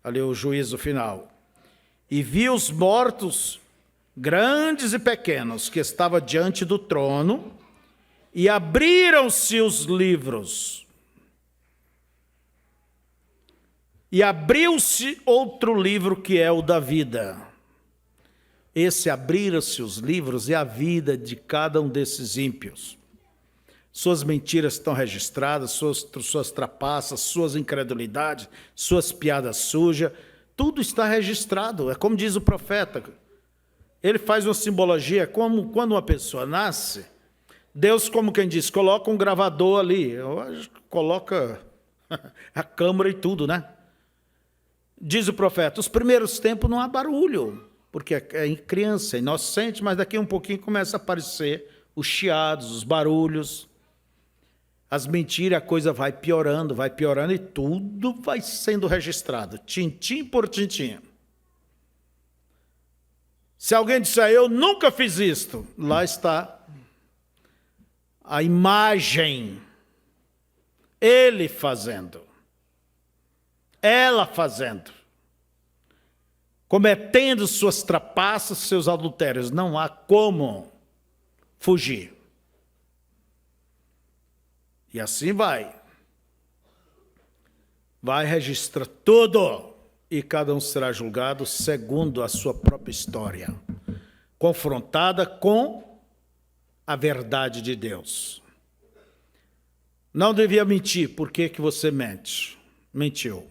Speaker 1: Ali o juízo final. E vi os mortos, grandes e pequenos, que estavam diante do trono, e abriram-se os livros. E abriu-se outro livro que é o da vida. Esse abriram-se os livros é a vida de cada um desses ímpios. Suas mentiras estão registradas, suas trapaças, suas incredulidades, suas piadas sujas, tudo está registrado. É como diz o profeta. Ele faz uma simbologia, como quando uma pessoa nasce, Deus, como quem diz, coloca um gravador ali, coloca a câmera e tudo, né? Diz o profeta, os primeiros tempos não há barulho, porque é criança, é inocente, mas daqui a um pouquinho começa a aparecer os chiados, os barulhos, as mentiras, a coisa vai piorando e tudo vai sendo registrado, tintim por tintim. Se alguém disser, eu nunca fiz isto, lá está a imagem, ele fazendo, ela fazendo, cometendo suas trapaças, seus adultérios. Não há como fugir. E assim vai. Vai registrar tudo e cada um será julgado segundo a sua própria história, confrontada com a verdade de Deus. Não devia mentir. Por que você mente? Mentiu.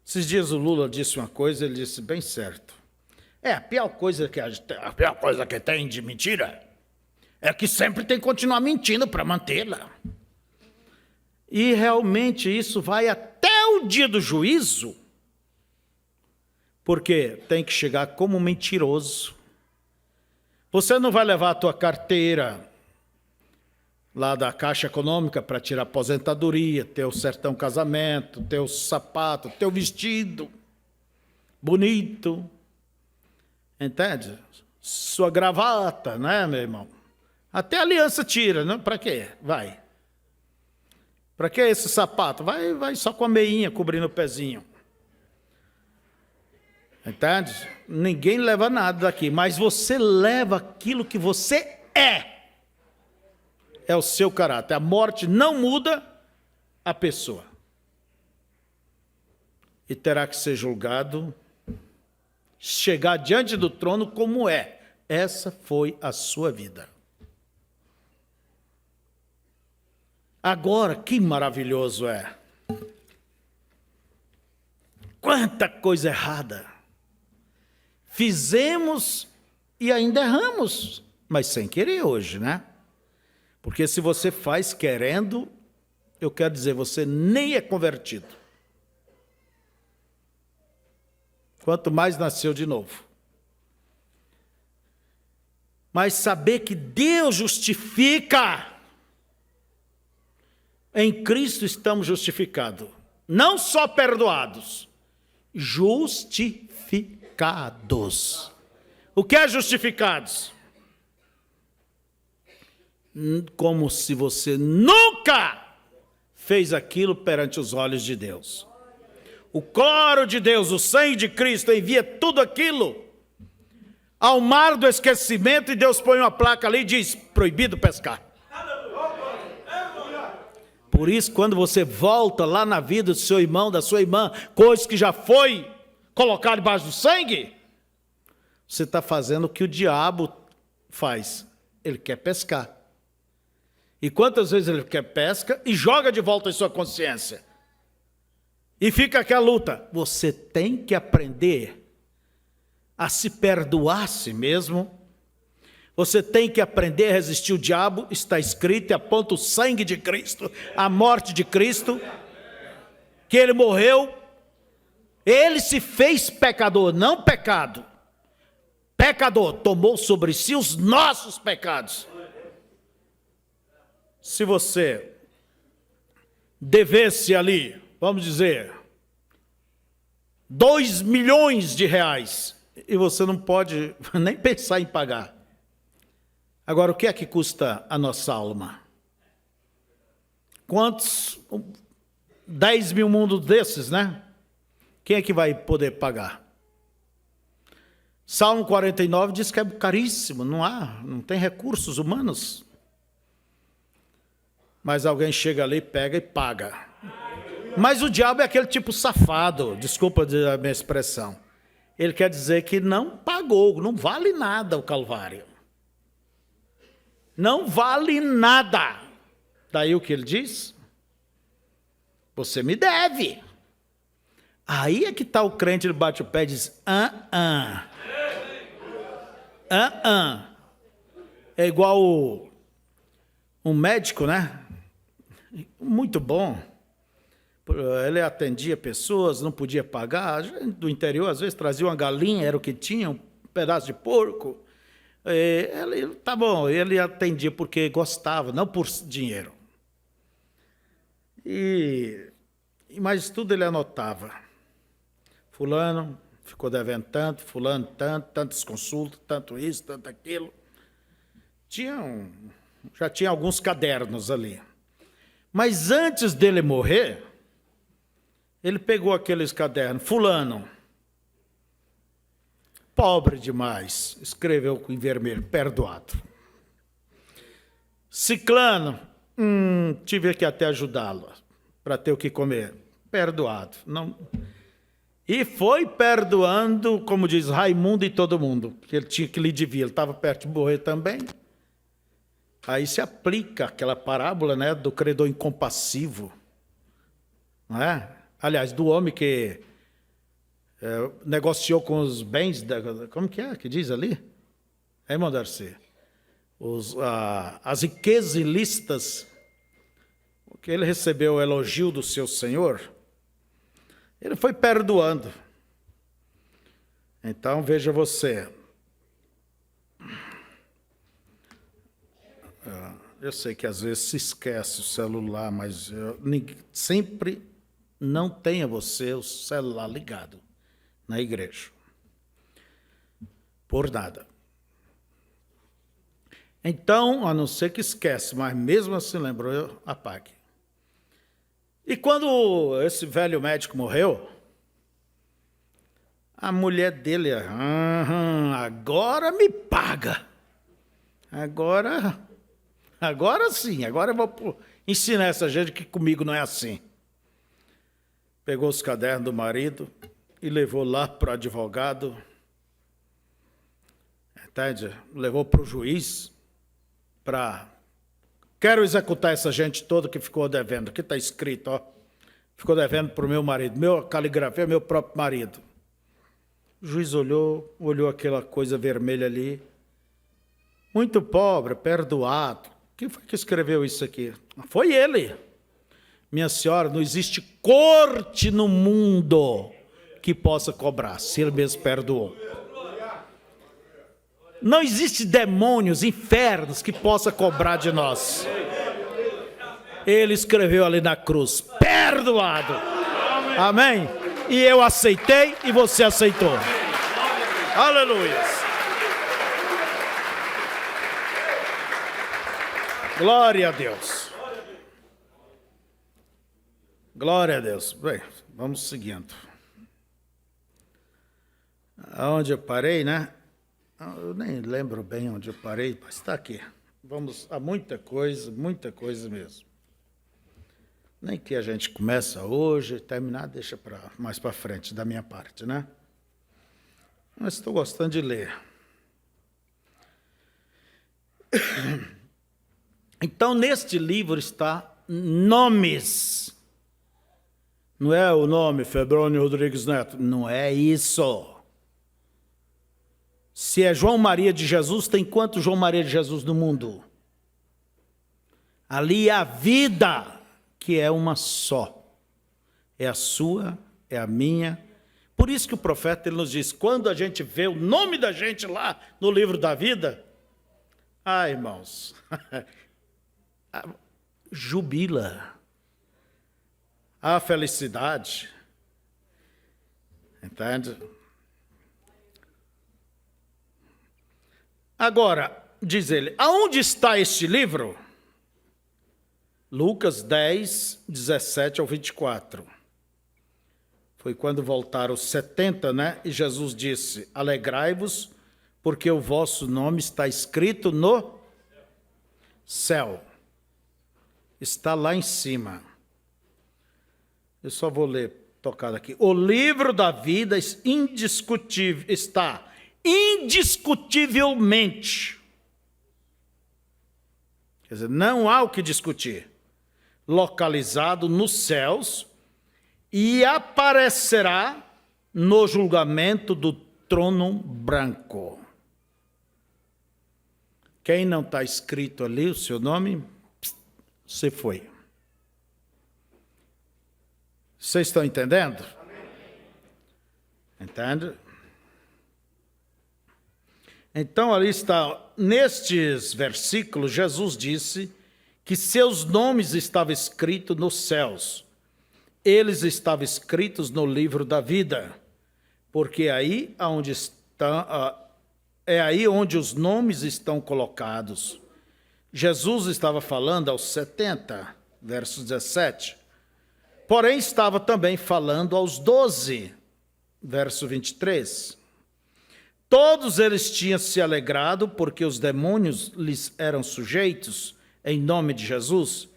Speaker 1: Esses dias o Lula disse uma coisa, ele disse bem certo. A pior coisa que tem de mentira é que sempre tem que continuar mentindo para mantê-la. E realmente isso vai até o dia do juízo, porque tem que chegar como mentiroso. Você não vai levar a tua carteira, lá da Caixa Econômica para tirar aposentadoria, teu certão casamento, teu sapato, teu vestido bonito, entende? Sua gravata, né, meu irmão? Até aliança tira, não? Para quê? Vai. Para que esse sapato? Vai só com a meinha cobrindo o pezinho. Entende? Ninguém leva nada daqui, mas você leva aquilo que você é. É o seu caráter. A morte não muda a pessoa. E terá que ser julgado, chegar diante do trono como é. Essa foi a sua vida. Agora, que maravilhoso é. Quanta coisa errada. Fizemos e ainda erramos, mas sem querer hoje, né? Porque se você faz querendo, eu quero dizer, você nem é convertido. Quanto mais nasceu de novo. Mas saber que Deus justifica. Em Cristo estamos justificados. Não só perdoados, justificados. O que é justificados? Como se você nunca fez aquilo perante os olhos de Deus. O coro de Deus, o sangue de Cristo envia tudo aquilo ao mar do esquecimento e Deus põe uma placa ali e diz, proibido pescar. Por isso, quando você volta lá na vida do seu irmão, da sua irmã, coisa que já foi colocada debaixo do sangue, você está fazendo o que o diabo faz. Ele quer pescar. E quantas vezes ele quer pesca e joga de volta em sua consciência. E fica aquela luta. Você tem que aprender a se perdoar a si mesmo. Você tem que aprender a resistir o diabo. Está escrito e aponta o sangue de Cristo, a morte de Cristo, que ele morreu. Ele se fez pecador, não pecado. Pecador, tomou sobre si os nossos pecados. Se você devesse ali, vamos dizer, 2 milhões de reais, e você não pode nem pensar em pagar. Agora, o que é que custa a nossa alma? Quantos? 10 mil mundos desses, né? Quem é que vai poder pagar? Salmo 49 diz que é caríssimo, não tem recursos humanos. Mas alguém chega ali, pega e paga. Mas o diabo é aquele tipo safado, desculpa a minha expressão. Ele quer dizer que não pagou, não vale nada o Calvário. Não vale nada. Daí o que ele diz? Você me deve. Aí é que está o crente, ele bate o pé e diz, É igual um médico, né? Muito bom. Ele atendia pessoas, não podia pagar. Do interior, às vezes, trazia uma galinha, era o que tinha, um pedaço de porco. Tá bom, ele atendia porque gostava, não por dinheiro. Mas tudo ele anotava. Fulano ficou devendo tanto, fulano tanto, tantas consultas, tanto isso, tanto aquilo. Já tinha alguns cadernos ali. Mas antes dele morrer, ele pegou aqueles cadernos. Fulano, pobre demais, escreveu em vermelho, perdoado. Ciclano, tive que até ajudá-lo para ter o que comer, perdoado. Não. E foi perdoando, como diz Raimundo e todo mundo, que ele tinha que lhe devia, ele estava perto de morrer também. Aí se aplica aquela parábola, né, do credor incompassivo, não é? Aliás, do homem que negociou com os bens, como que diz ali? Irmão Darcy? As riquezas ilícitas, que ele recebeu o elogio do seu senhor, ele foi perdoando. Então, veja você. Eu sei que às vezes se esquece o celular, mas sempre não tenha você o celular ligado na igreja. Por nada. Então, a não ser que esquece, mas mesmo assim lembrou, apague. E quando esse velho médico morreu, a mulher dele, agora me paga. Agora sim, agora eu vou ensinar essa gente que comigo não é assim. Pegou os cadernos do marido e levou lá para o advogado, entende? Levou para o juiz, quero executar essa gente toda que ficou devendo. Aqui está escrito, ó, ficou devendo para o meu marido, meu caligrafia, meu próprio marido. O juiz olhou aquela coisa vermelha ali, muito pobre, perdoado. Quem foi que escreveu isso aqui? Foi ele. Minha senhora, não existe corte no mundo que possa cobrar, se ele mesmo perdoou. Não existe demônios, infernos que possa cobrar de nós. Ele escreveu ali na cruz, perdoado. Amém? E eu aceitei e você aceitou. Aleluia. Glória a Deus. Glória a Deus. Bem, vamos seguindo. Aonde eu parei, né? Eu nem lembro bem onde eu parei, mas está aqui. Vamos a muita coisa mesmo. Nem que a gente começa hoje, terminar, deixa mais para frente, da minha parte, né? Mas estou gostando de ler. Então, neste livro está nomes. Não é o nome Febrônio Rodrigues Neto, não é isso. Se é João Maria de Jesus, tem quantos João Maria de Jesus no mundo? Ali é a vida, que é uma só. É a sua, é a minha. Por isso que o profeta ele nos diz, quando a gente vê o nome da gente lá no livro da vida, irmãos, jubila. A felicidade. Entende? Agora, diz ele, aonde está este livro? Lucas 10, 17 ao 24. Foi quando voltaram os 70, né? E Jesus disse, alegrai-vos, porque o vosso nome está escrito no céu. Está lá em cima. Eu só vou ler, tocado aqui. O livro da vida está indiscutivelmente. Quer dizer, não há o que discutir. Localizado nos céus e aparecerá no julgamento do trono branco. Quem não está escrito ali o seu nome, você foi. Vocês estão entendendo? Entende? Então, ali está, nestes versículos, Jesus disse que seus nomes estavam escritos nos céus. Eles estavam escritos no livro da vida, porque é aí onde os nomes estão colocados. Jesus estava falando aos 70, verso 17. Porém, estava também falando aos 12, verso 23. Todos eles tinham se alegrado porque os demônios lhes eram sujeitos em nome de Jesus.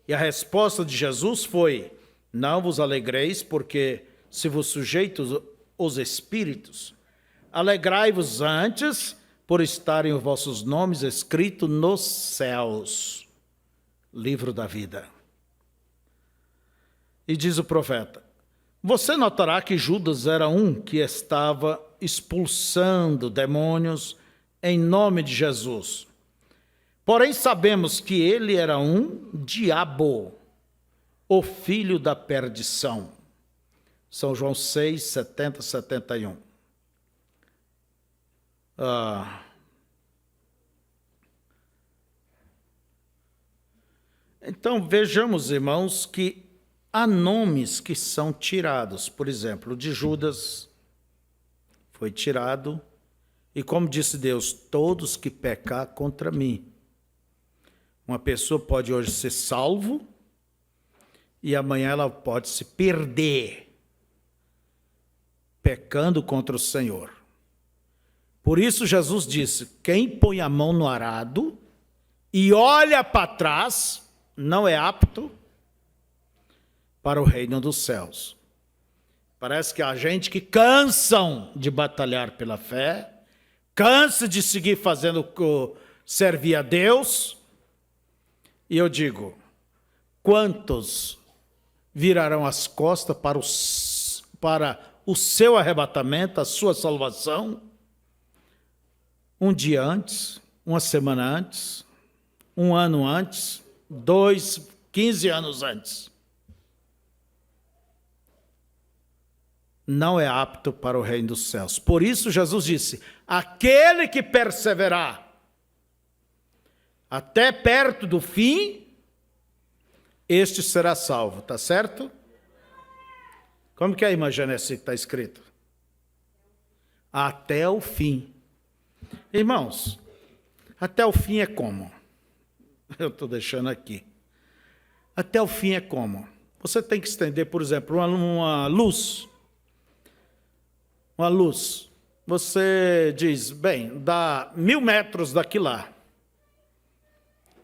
Speaker 1: E a resposta de Jesus foi, não vos alegreis porque se vos sujeitos os espíritos. Alegrai-vos antes por estarem os vossos nomes escritos nos céus. Livro da vida. E diz o profeta, você notará que Judas era um que estava expulsando demônios em nome de Jesus. Porém, sabemos que ele era um diabo, o filho da perdição. São João 6, 70, 71. Então, vejamos, irmãos, que há nomes que são tirados. Por exemplo, de Judas foi tirado. E como disse Deus, todos que pecar contra mim. Uma pessoa pode hoje ser salvo e amanhã ela pode se perder pecando contra o Senhor. Por isso Jesus disse, quem põe a mão no arado e olha para trás, não é apto para o reino dos céus. Parece que há gente que cansam de batalhar pela fé, cansa de seguir servir a Deus. E eu digo, quantos virarão as costas para o seu arrebatamento, a sua salvação, um dia antes, uma semana antes, um ano antes, 15 anos antes? Não é apto para o reino dos céus. Por isso Jesus disse, aquele que perseverar até perto do fim, este será salvo, tá certo? Como que é a irmã Genesi que está escrito? Até o fim. Irmãos, até o fim é como? Eu estou deixando aqui. Até o fim é como? Você tem que estender, por exemplo, uma luz. Uma luz. Você diz, bem, dá 1000 metros daqui lá,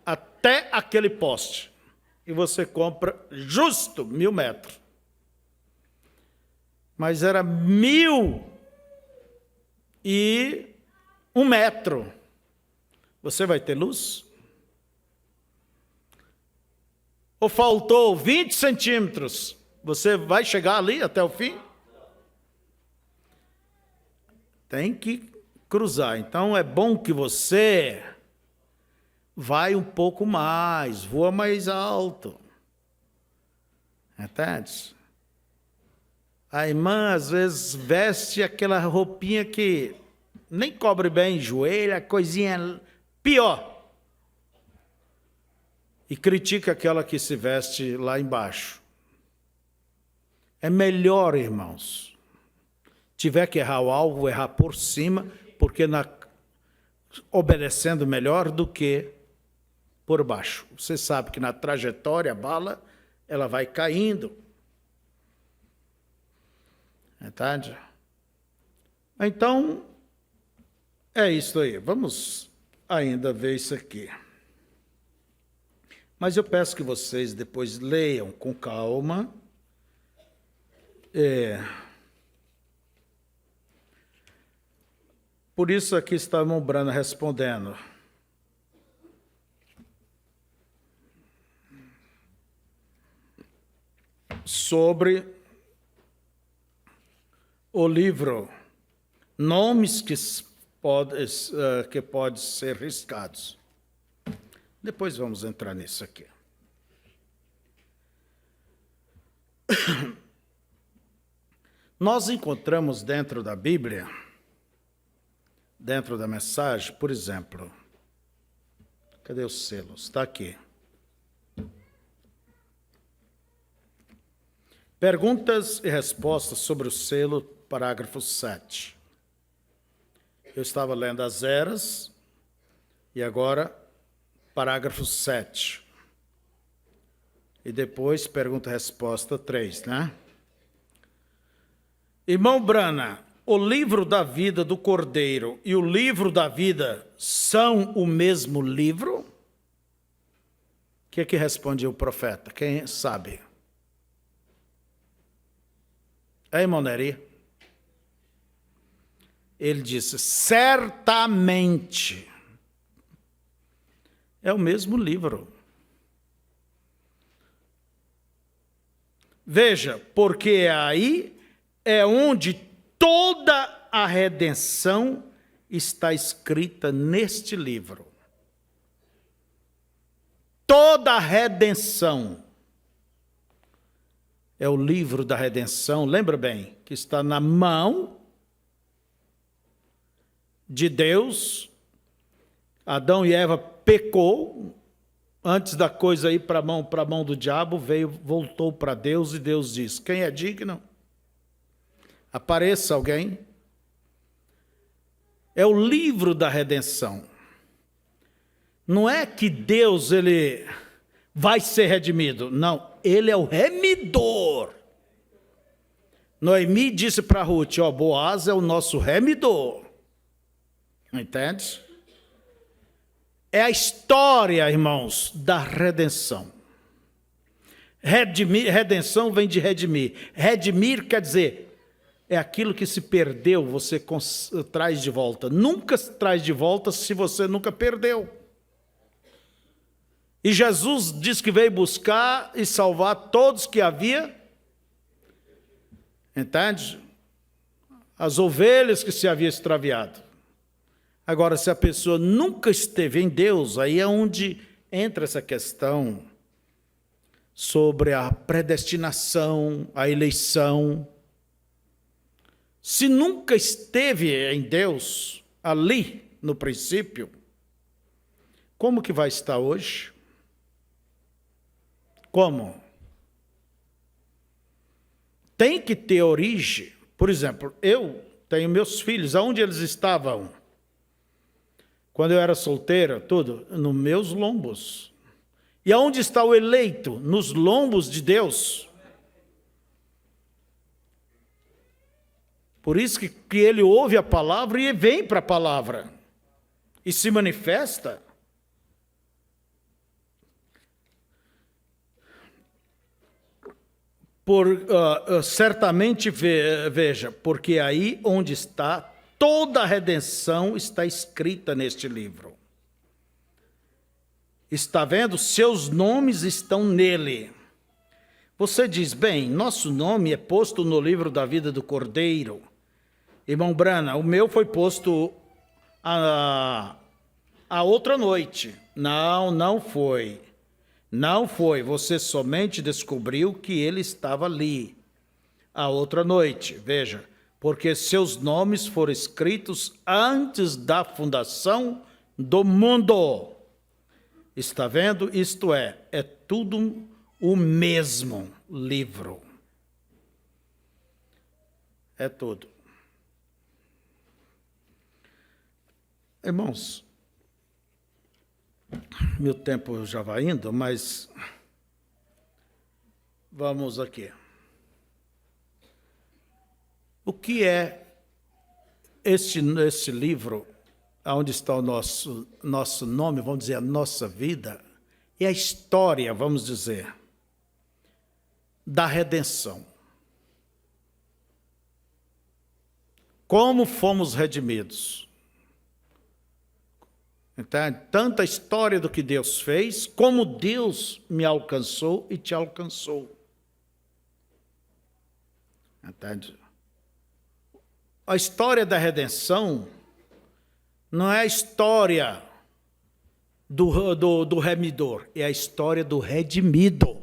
Speaker 1: até aquele poste. E você compra justo 1000 metros. Mas era 1001 metro. Você vai ter luz? Ou faltou 20 centímetros? Você vai chegar ali até o fim? Tem que cruzar. Então é bom que você vai um pouco mais, voa mais alto. Entende? A irmã às vezes veste aquela roupinha que nem cobre bem joelho, a coisinha pior. E critica aquela que se veste lá embaixo. É melhor, irmãos, tiver que errar o alvo, errar por cima, porque obedecendo melhor do que por baixo. Você sabe que na trajetória a bala, ela vai caindo. Entende? Então, é isso aí. Vamos ainda ver isso aqui. Mas eu peço que vocês depois leiam com calma. Por isso aqui está a irmã Brana respondendo. Sobre o livro, nomes que podem ser riscados. Depois vamos entrar nisso aqui. Nós encontramos dentro da Bíblia, dentro da mensagem, por exemplo, cadê os selos? Está aqui. Perguntas e respostas sobre o selo, parágrafo 7. Eu estava lendo as eras, e agora, parágrafo 7. E depois, pergunta e resposta 3, né? Irmão Brana, o livro da vida do Cordeiro e o livro da vida são o mesmo livro? O que responde o profeta? Quem sabe? Irmão Neri? Ele disse, certamente. É o mesmo livro. Veja, porque aí é onde toda a redenção está escrita neste livro. Toda a redenção é o livro da redenção, lembra bem, que está na mão de Deus. Adão e Eva pecou, antes da coisa ir para a mão do diabo, voltou para Deus e Deus diz: quem é digno? Apareça alguém. É o livro da redenção. Não é que Deus ele vai ser redimido. Não, ele é o remidor. Noemi disse para Ruth: ó, Boaz é o nosso remidor. Entende? É a história, irmãos, da redenção. Redenção vem de redimir. Redimir quer dizer, é aquilo que se perdeu, você traz de volta. Nunca se traz de volta se você nunca perdeu. E Jesus diz que veio buscar e salvar todos que havia, entende? As ovelhas que se havia extraviado. Agora, se a pessoa nunca esteve em Deus, aí é onde entra essa questão sobre a predestinação, a eleição. Se nunca esteve em Deus, ali no princípio, como que vai estar hoje? Como? Tem que ter origem. Por exemplo, eu tenho meus filhos, aonde eles estavam? Quando eu era solteira, tudo, nos meus lombos. E aonde está o eleito? Nos lombos de Deus. Por isso que ele ouve a palavra e vem para a palavra. E se manifesta. Certamente, veja, porque aí onde está, toda a redenção está escrita neste livro. Está vendo? Seus nomes estão nele. Você diz, bem, nosso nome é posto no livro da vida do Cordeiro. Irmão Brana, o meu foi posto a outra noite. Não foi. Não foi. Você somente descobriu que ele estava ali a outra noite. Veja, porque seus nomes foram escritos antes da fundação do mundo. Está vendo? Isto é tudo o mesmo livro. É tudo. Irmãos, meu tempo já vai indo, mas vamos aqui. O que é este livro, onde está o nosso nome, vamos dizer, a nossa vida, é a história, vamos dizer, da redenção. Como fomos redimidos. Então, tanta história do que Deus fez, como Deus me alcançou e te alcançou. Entende? A história da redenção não é a história do remidor, é a história do redimido.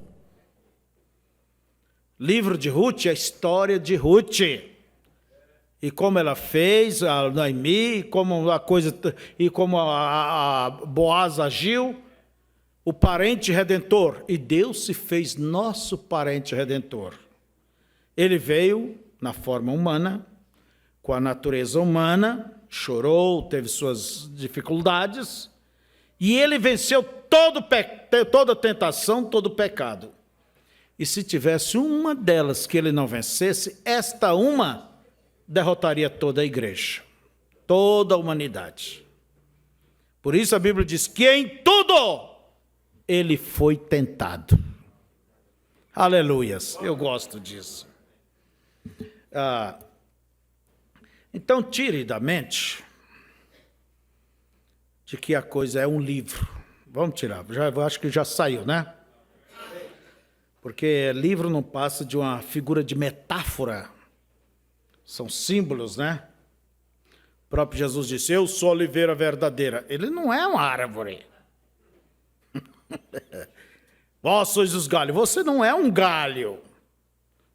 Speaker 1: Livro de Ruth é a história de Ruth. E como ela fez, a Noemi, como a coisa, e como a Boaz agiu, o parente redentor. E Deus se fez nosso parente redentor. Ele veio na forma humana, com a natureza humana, chorou, teve suas dificuldades, e ele venceu toda tentação, todo pecado. E se tivesse uma delas que ele não vencesse, esta uma derrotaria toda a igreja, toda a humanidade. Por isso a Bíblia diz que em tudo ele foi tentado. Aleluias, eu gosto disso. Então tire da mente de que a coisa é um livro. Vamos tirar, eu acho que já saiu, né? Porque livro não passa de uma figura de metáfora. São símbolos, né? O próprio Jesus disse, eu sou a oliveira verdadeira. Ele não é uma árvore. Vós sois os galhos. Você não é um galho.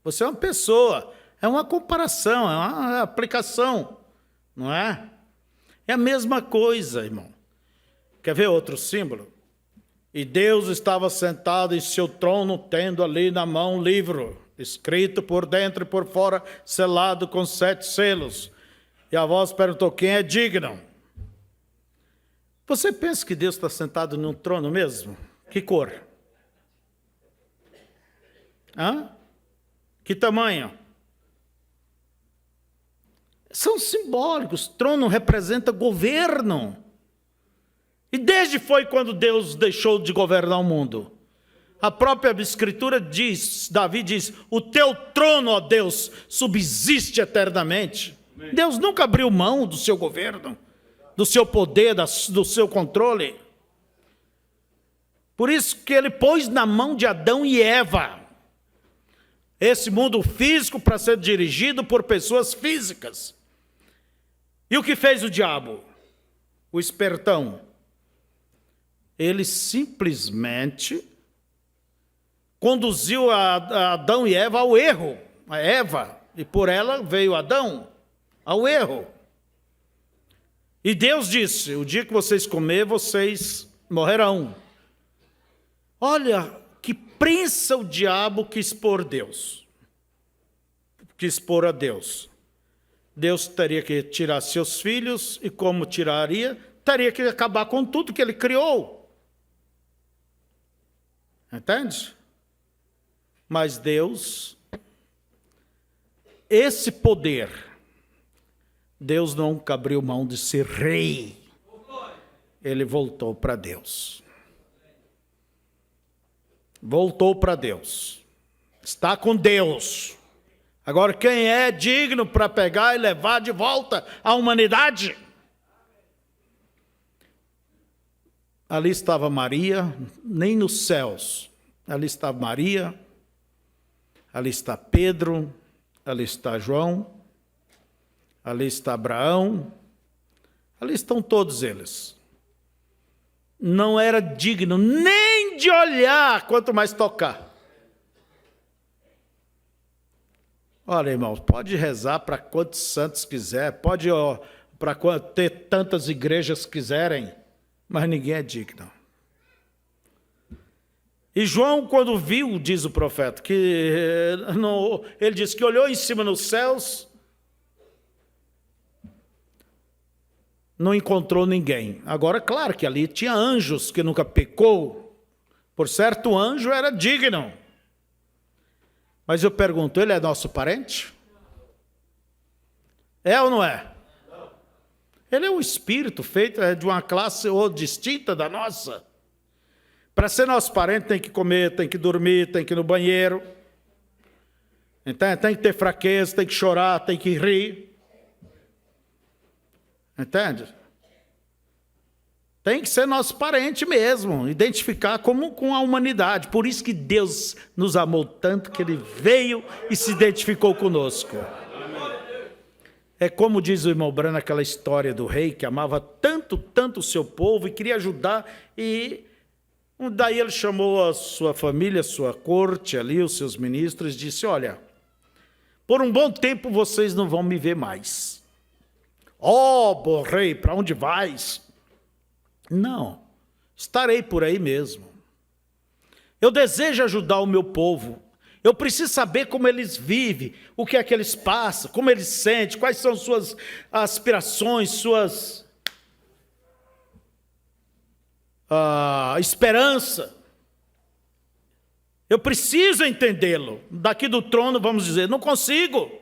Speaker 1: Você é uma pessoa. É uma comparação, é uma aplicação. Não é? É a mesma coisa, irmão. Quer ver outro símbolo? E Deus estava sentado em seu trono, tendo ali na mão um livro, escrito por dentro e por fora, selado com 7 selos. E a voz perguntou: quem é digno? Você pensa que Deus está sentado num trono mesmo? Que cor? Hã? Que tamanho? São simbólicos. Trono representa governo. E desde foi quando Deus deixou de governar o mundo. A própria Escritura diz, Davi diz: o teu trono, ó Deus, subsiste eternamente. Amém. Deus nunca abriu mão do seu governo, do seu poder, do seu controle. Por isso que ele pôs na mão de Adão e Eva esse mundo físico para ser dirigido por pessoas físicas. E o que fez o diabo? O espertão. Ele simplesmente conduziu a Adão e Eva ao erro. A Eva, e por ela veio Adão, ao erro. E Deus disse: o dia que vocês comer, vocês morrerão. Olha, que prensa o diabo quis pôr Deus. Quis pôr a Deus. Deus teria que tirar seus filhos, e como tiraria? Teria que acabar com tudo que ele criou. Entende? Mas Deus, esse poder, Deus nunca abriu mão de ser rei. Ele voltou para Deus. Voltou para Deus. Está com Deus. Agora, quem é digno para pegar e levar de volta a humanidade? Ali estava Maria, nem nos céus. Ali estava Maria, ali está Pedro, ali está João, ali está Abraão, ali estão todos eles. Não era digno nem de olhar, quanto mais tocar. Olha, irmãos, pode rezar para quantos santos quiser, pode para ter tantas igrejas quiserem, mas ninguém é digno. E João, quando viu, diz o profeta, ele disse que olhou em cima nos céus, não encontrou ninguém. Agora, claro que ali tinha anjos que nunca pecou. Por certo, o anjo era digno. Mas eu pergunto, ele é nosso parente? É ou não é? Ele é um espírito feito de uma classe ou distinta da nossa. Para ser nosso parente tem que comer, tem que dormir, tem que ir no banheiro. Entende? Tem que ter fraqueza, tem que chorar, tem que rir. Entende? Tem que ser nosso parente mesmo, identificar como com a humanidade. Por isso que Deus nos amou tanto que Ele veio e se identificou conosco. É como diz o irmão Brano, aquela história do rei que amava tanto, tanto o seu povo e queria ajudar. E daí ele chamou a sua família, a sua corte ali, os seus ministros, e disse: olha, por um bom tempo vocês não vão me ver mais. Bom rei, para onde vais? Não, estarei por aí mesmo. Eu desejo ajudar o meu povo. Eu preciso saber como eles vivem, o que é que eles passam, como eles sentem, quais são suas aspirações, suas esperança. Eu preciso entendê-lo. Daqui do trono, vamos dizer, não consigo.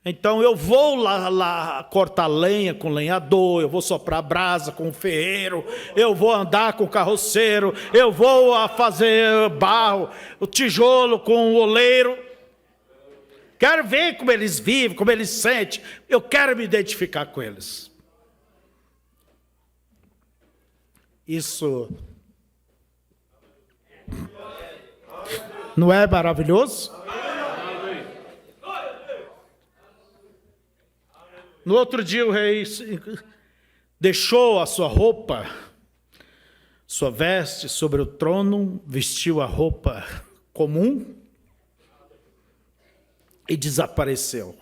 Speaker 1: Então eu vou lá cortar lenha com lenhador, eu vou soprar brasa com o ferreiro, eu vou andar com o carroceiro, eu vou fazer barro, o tijolo com o oleiro. Quero ver como eles vivem, como eles sentem. Eu quero me identificar com eles. Isso não é maravilhoso? No outro dia o rei deixou a sua roupa, sua veste sobre o trono, vestiu a roupa comum e desapareceu.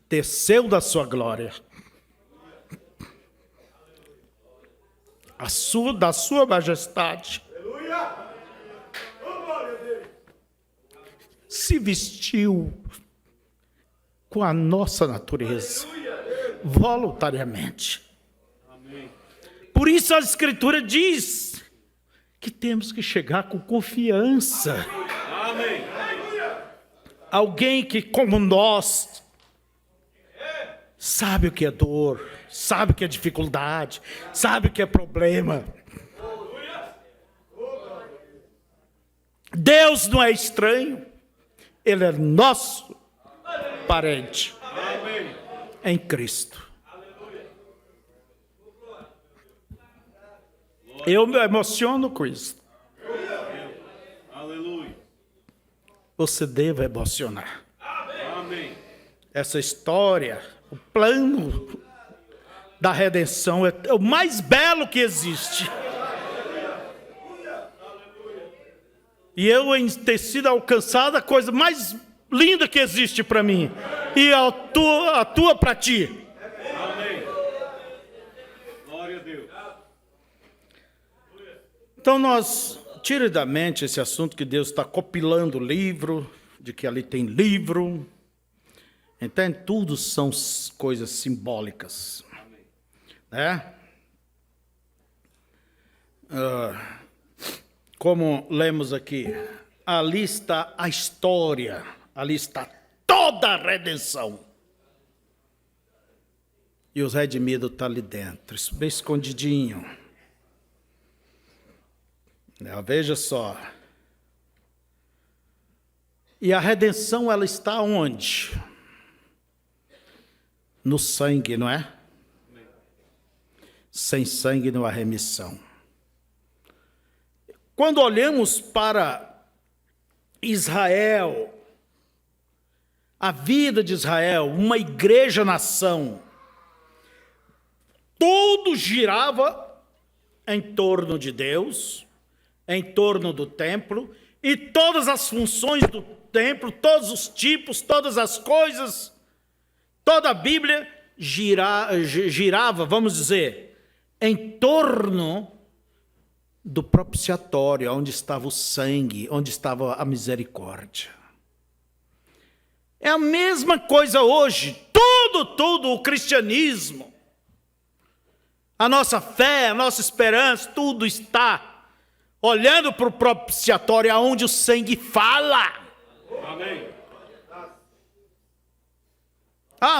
Speaker 1: desceu da sua glória, da sua majestade, se vestiu com a nossa natureza, voluntariamente. Por isso a Escritura diz que temos que chegar com confiança. Alguém que, como nós, sabe o que é dor, sabe o que é dificuldade, sabe o que é problema. Deus não é estranho, Ele é nosso parente em Cristo. Eu me emociono com isso. Você deve emocionar. Essa história, o plano da redenção é o mais belo que existe. E eu, em ter sido alcançado, a coisa mais linda que existe para mim. E a tua para ti.
Speaker 2: Amém. Glória a Deus.
Speaker 1: Então nós, tire da mente esse assunto que Deus está compilando o livro, de que ali tem livro. Então tudo são coisas simbólicas. Né? Como lemos aqui, ali está a história, ali está toda a redenção. E os redimidos estão ali dentro, bem escondidinho. Veja só. E a redenção, ela está onde? No sangue, não é? Sem sangue não há remissão. Quando olhamos para Israel, a vida de Israel, uma igreja-nação, tudo girava em torno de Deus, em torno do templo, e todas as funções do templo, todos os tipos, todas as coisas, toda a Bíblia girava, vamos dizer, em torno do propiciatório, onde estava o sangue, onde estava a misericórdia. É a mesma coisa hoje, tudo o cristianismo, a nossa fé, a nossa esperança, tudo está olhando para o propiciatório, aonde o sangue fala.
Speaker 2: Amém.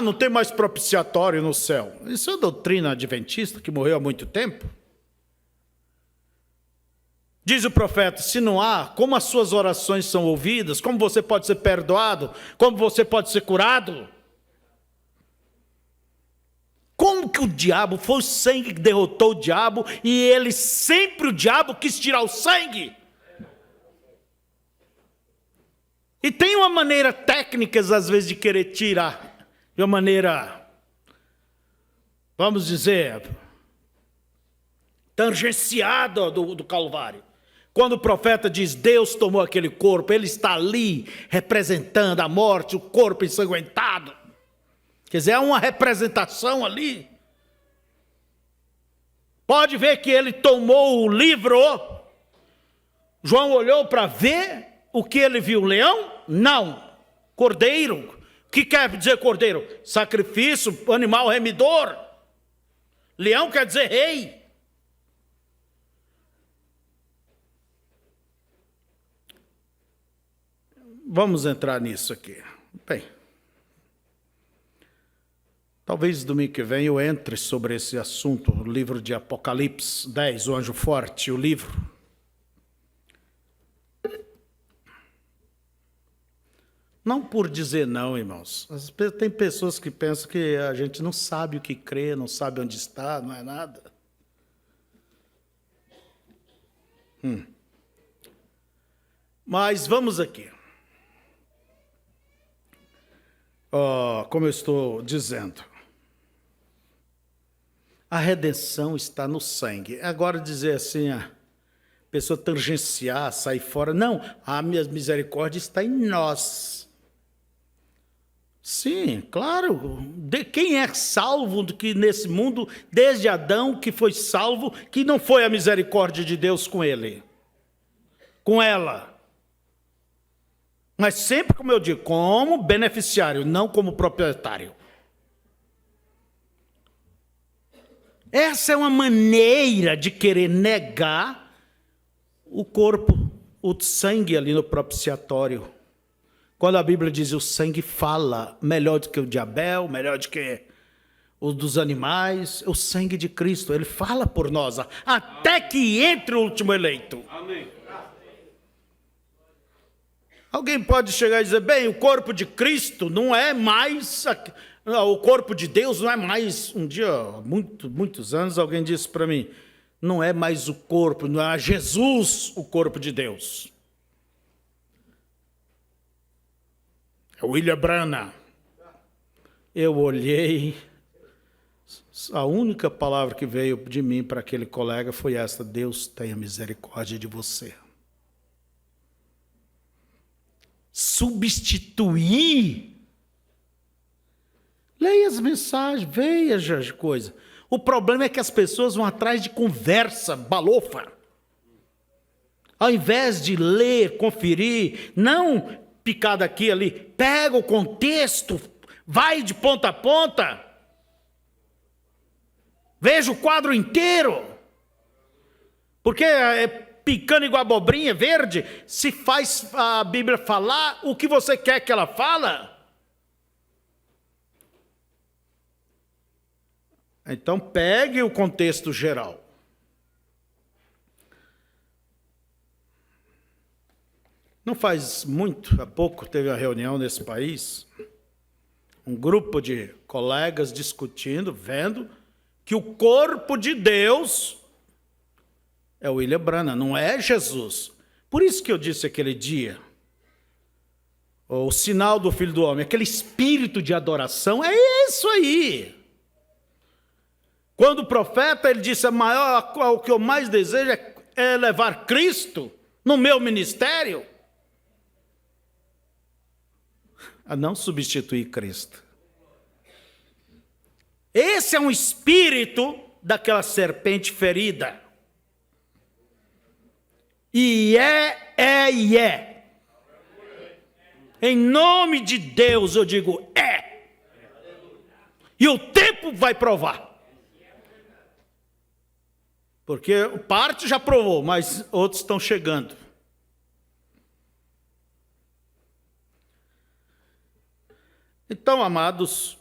Speaker 1: Não tem mais propiciatório no céu. Isso é doutrina adventista que morreu há muito tempo. Diz o profeta, se não há, como as suas orações são ouvidas, como você pode ser perdoado, como você pode ser curado? Como que o diabo, foi o sangue que derrotou o diabo, e ele sempre, o diabo, quis tirar o sangue? E tem uma maneira técnica, às vezes, de querer tirar, de uma maneira, vamos dizer, tangenciada do Calvário. Quando o profeta diz, Deus tomou aquele corpo, ele está ali representando a morte, o corpo ensanguentado. Quer dizer, é uma representação ali. Pode ver que ele tomou o livro. João olhou para ver o que ele viu. Leão? Não. Cordeiro. O que quer dizer cordeiro? Sacrifício, animal remidor. Leão quer dizer rei. Vamos entrar nisso aqui. Bem, talvez domingo que vem eu entre sobre esse assunto, o livro de Apocalipse 10, o anjo forte, o livro. Não por dizer não, irmãos. Tem pessoas que pensam que a gente não sabe o que crê, não sabe onde está, não é nada. Mas vamos aqui. Como eu estou dizendo, a redenção está no sangue. Agora dizer assim, a pessoa tangenciar, sair fora, não, a minha misericórdia está em nós. Sim, claro. Quem é salvo que nesse mundo, desde Adão, que foi salvo, que não foi a misericórdia de Deus com ele? Com ela. Mas sempre, como eu digo, como beneficiário, não como proprietário. Essa é uma maneira de querer negar o corpo, o sangue ali no propiciatório. Quando a Bíblia diz o sangue fala melhor do que o de Abel, melhor do que o dos animais, o sangue de Cristo, ele fala por nós, até que entre o último eleito.
Speaker 2: Amém.
Speaker 1: Alguém pode chegar e dizer, bem, o corpo de Cristo não é mais, o corpo de Deus não é mais, um dia, muitos anos, alguém disse para mim, não é mais o corpo, não é Jesus o corpo de Deus. É William Branham. Eu olhei, a única palavra que veio de mim para aquele colega foi essa: Deus tenha misericórdia de você. Substituir. Leia as mensagens, veja as coisas. O problema é que as pessoas vão atrás de conversa balofa. Ao invés de ler, conferir, não picar daqui e ali, pega o contexto, vai de ponta a ponta, veja o quadro inteiro. Porque picando igual abobrinha verde, se faz a Bíblia falar o que você quer que ela fala. Então pegue o contexto geral. Não faz muito, há pouco teve uma reunião nesse país, um grupo de colegas discutindo, vendo que o corpo de Deus é o William Branham, não é Jesus. Por isso que eu disse aquele dia, o sinal do Filho do Homem, aquele espírito de adoração, é isso aí. Quando o profeta, ele disse, o que eu mais desejo é levar Cristo no meu ministério, a não substituir Cristo. Esse é um espírito daquela serpente ferida. E é. Em nome de Deus eu digo é. E o tempo vai provar. Porque parte já provou, mas outros estão chegando. Então, amados,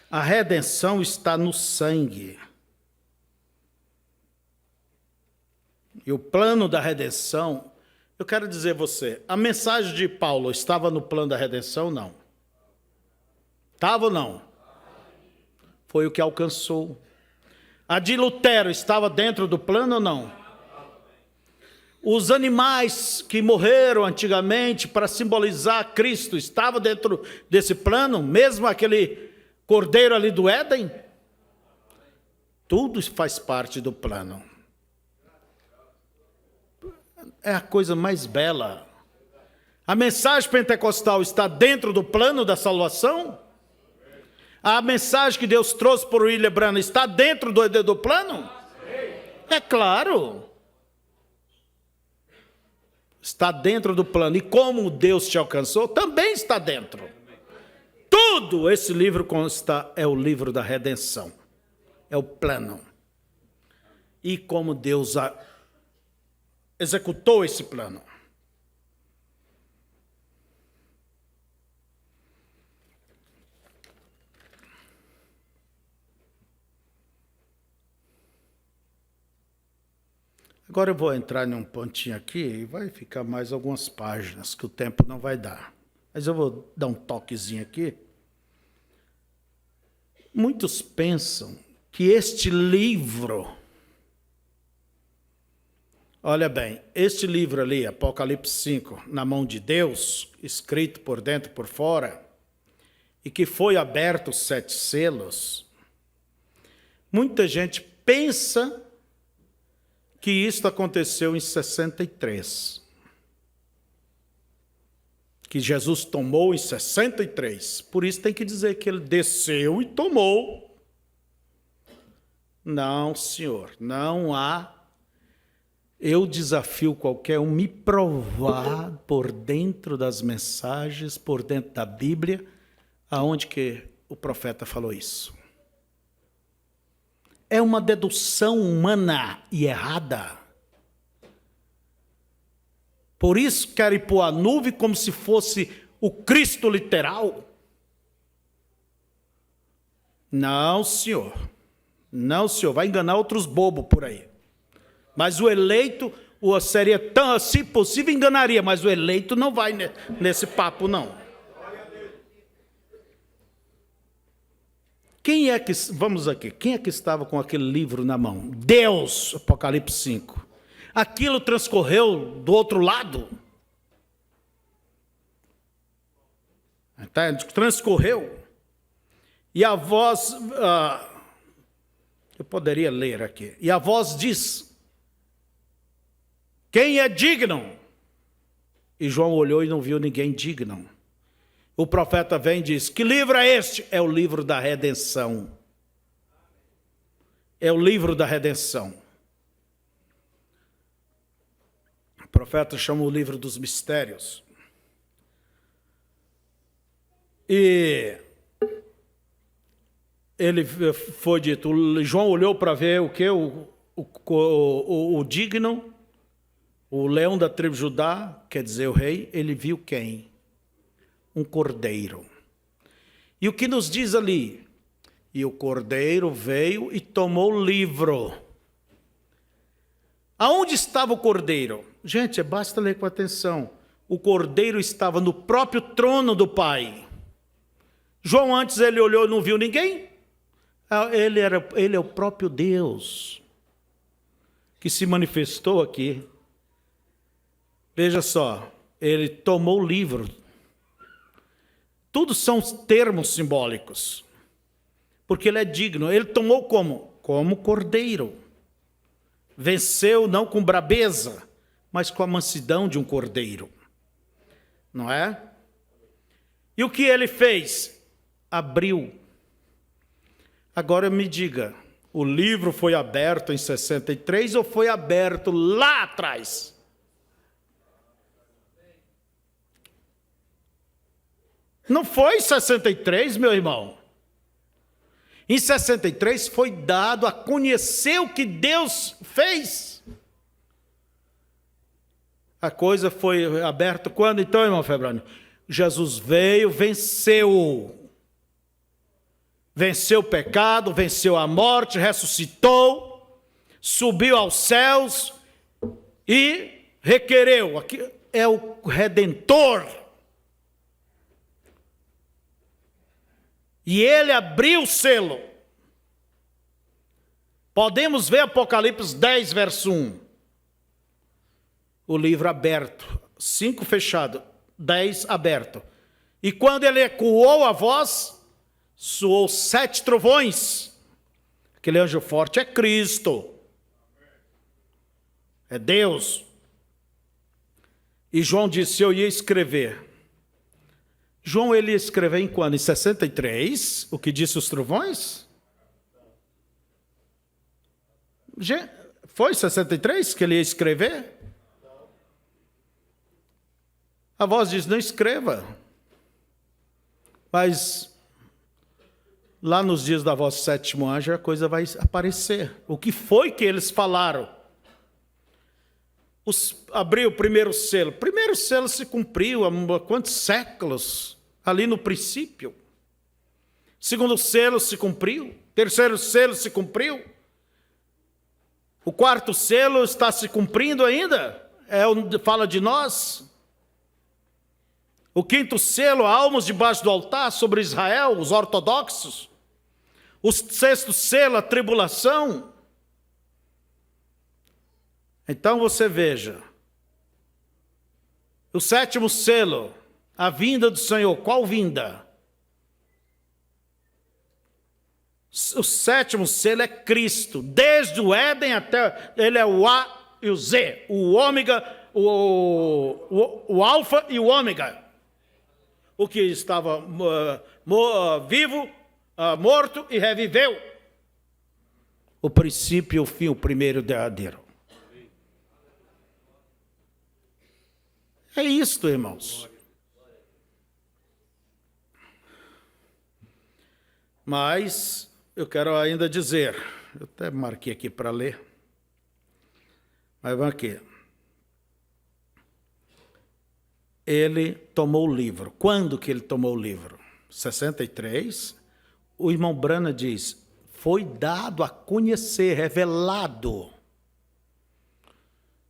Speaker 1: a redenção está no sangue. E o plano da redenção, eu quero dizer a você, a mensagem de Paulo estava no plano da redenção? Não. Estava ou não? Foi o que alcançou. A de Lutero estava dentro do plano ou não? Os animais que morreram antigamente para simbolizar Cristo estavam dentro desse plano, mesmo aquele cordeiro ali do Éden? Tudo faz parte do plano. É a coisa mais bela. A mensagem pentecostal está dentro do plano da salvação? A mensagem que Deus trouxe por William Branham está dentro do plano? É claro. Está dentro do plano. E como Deus te alcançou, também está dentro. Tudo esse livro consta, é o livro da redenção. É o plano. E como Deus executou esse plano. Agora eu vou entrar num pontinho aqui e vai ficar mais algumas páginas que o tempo não vai dar. Mas eu vou dar um toquezinho aqui. Muitos pensam que este livro, olha bem, este livro ali, Apocalipse 5, na mão de Deus, escrito por dentro e por fora, e que foi aberto os 7 selos, muita gente pensa que isto aconteceu em 63. que Jesus tomou em 63. Por isso tem que dizer que ele desceu e tomou. Não, senhor, não há. Eu desafio qualquer um me provar por dentro das mensagens, por dentro da Bíblia, aonde que o profeta falou isso. É uma dedução humana e errada. Por isso querem pôr a nuvem como se fosse o Cristo literal. Não, senhor. Não, senhor. Vai enganar outros bobos por aí. Mas o eleito seria tão, se possível, enganaria. Mas o eleito não vai nesse papo, não. Quem é que, vamos aqui, quem é que estava com aquele livro na mão? Deus, Apocalipse 5. Aquilo transcorreu do outro lado. Transcorreu. E a voz, eu poderia ler aqui. E a voz diz: quem é digno? E João olhou e não viu ninguém digno. O profeta vem e diz: que livro é este? É o livro da redenção. É o livro da redenção. O profeta chama o livro dos mistérios. E ele foi dito, João olhou para ver o que? O digno, o leão da tribo de Judá, quer dizer o rei, ele viu quem? Um cordeiro. E o que nos diz ali? E o cordeiro veio e tomou o livro. Aonde estava o cordeiro? Gente, basta ler com atenção. O cordeiro estava no próprio trono do Pai. João antes ele olhou e não viu ninguém. Ele é o próprio Deus que se manifestou aqui. Veja só, ele tomou o livro. Tudo são termos simbólicos. Porque ele é digno. Ele tomou como? Como cordeiro. Venceu não com brabeza, mas com a mansidão de um cordeiro. Não é? E o que ele fez? Abriu. Agora me diga, o livro foi aberto em 63 ou foi aberto lá atrás? Não foi em 63, meu irmão. Em 63 foi dado a conhecer o que Deus fez. A coisa foi aberta quando então, irmão Febrônio? Jesus veio, venceu. Venceu o pecado, venceu a morte, ressuscitou, subiu aos céus e requereu. Aqui é o Redentor. E ele abriu o selo. Podemos ver Apocalipse 10, verso 1. O livro aberto. 5 fechado. 10 aberto. E quando ele ecoou a voz, soou 7 trovões. Aquele anjo forte é Cristo. É Deus. E João disse, eu ia escrever. João, ele ia escrever em quando? Em 63, o que disse os trovões? Foi em 63 que ele ia escrever? A voz diz, não escreva. Mas lá nos dias da voz do sétimo anjo, a coisa vai aparecer. O que foi que eles falaram? Abriu o primeiro selo. O primeiro selo se cumpriu há quantos séculos? Ali no princípio. Segundo selo se cumpriu. Terceiro selo se cumpriu. O quarto selo está se cumprindo ainda. Fala de nós. O quinto selo, almas debaixo do altar sobre Israel, os ortodoxos. O sexto selo, a tribulação. Então você veja. O sétimo selo, a vinda do Senhor. Qual vinda? O sétimo selo é Cristo. Desde o Éden até... Ele é o A e o Z. O ômega, o alfa e o ômega. o que estava vivo, morto e reviveu. O princípio, o fim, o primeiro e o derradeiro. É isto, irmãos. Mas eu quero ainda dizer, eu até marquei aqui para ler, mas vamos aqui. Ele tomou o livro. Quando que ele tomou o livro? 63. O irmão Branham diz, foi dado a conhecer, revelado.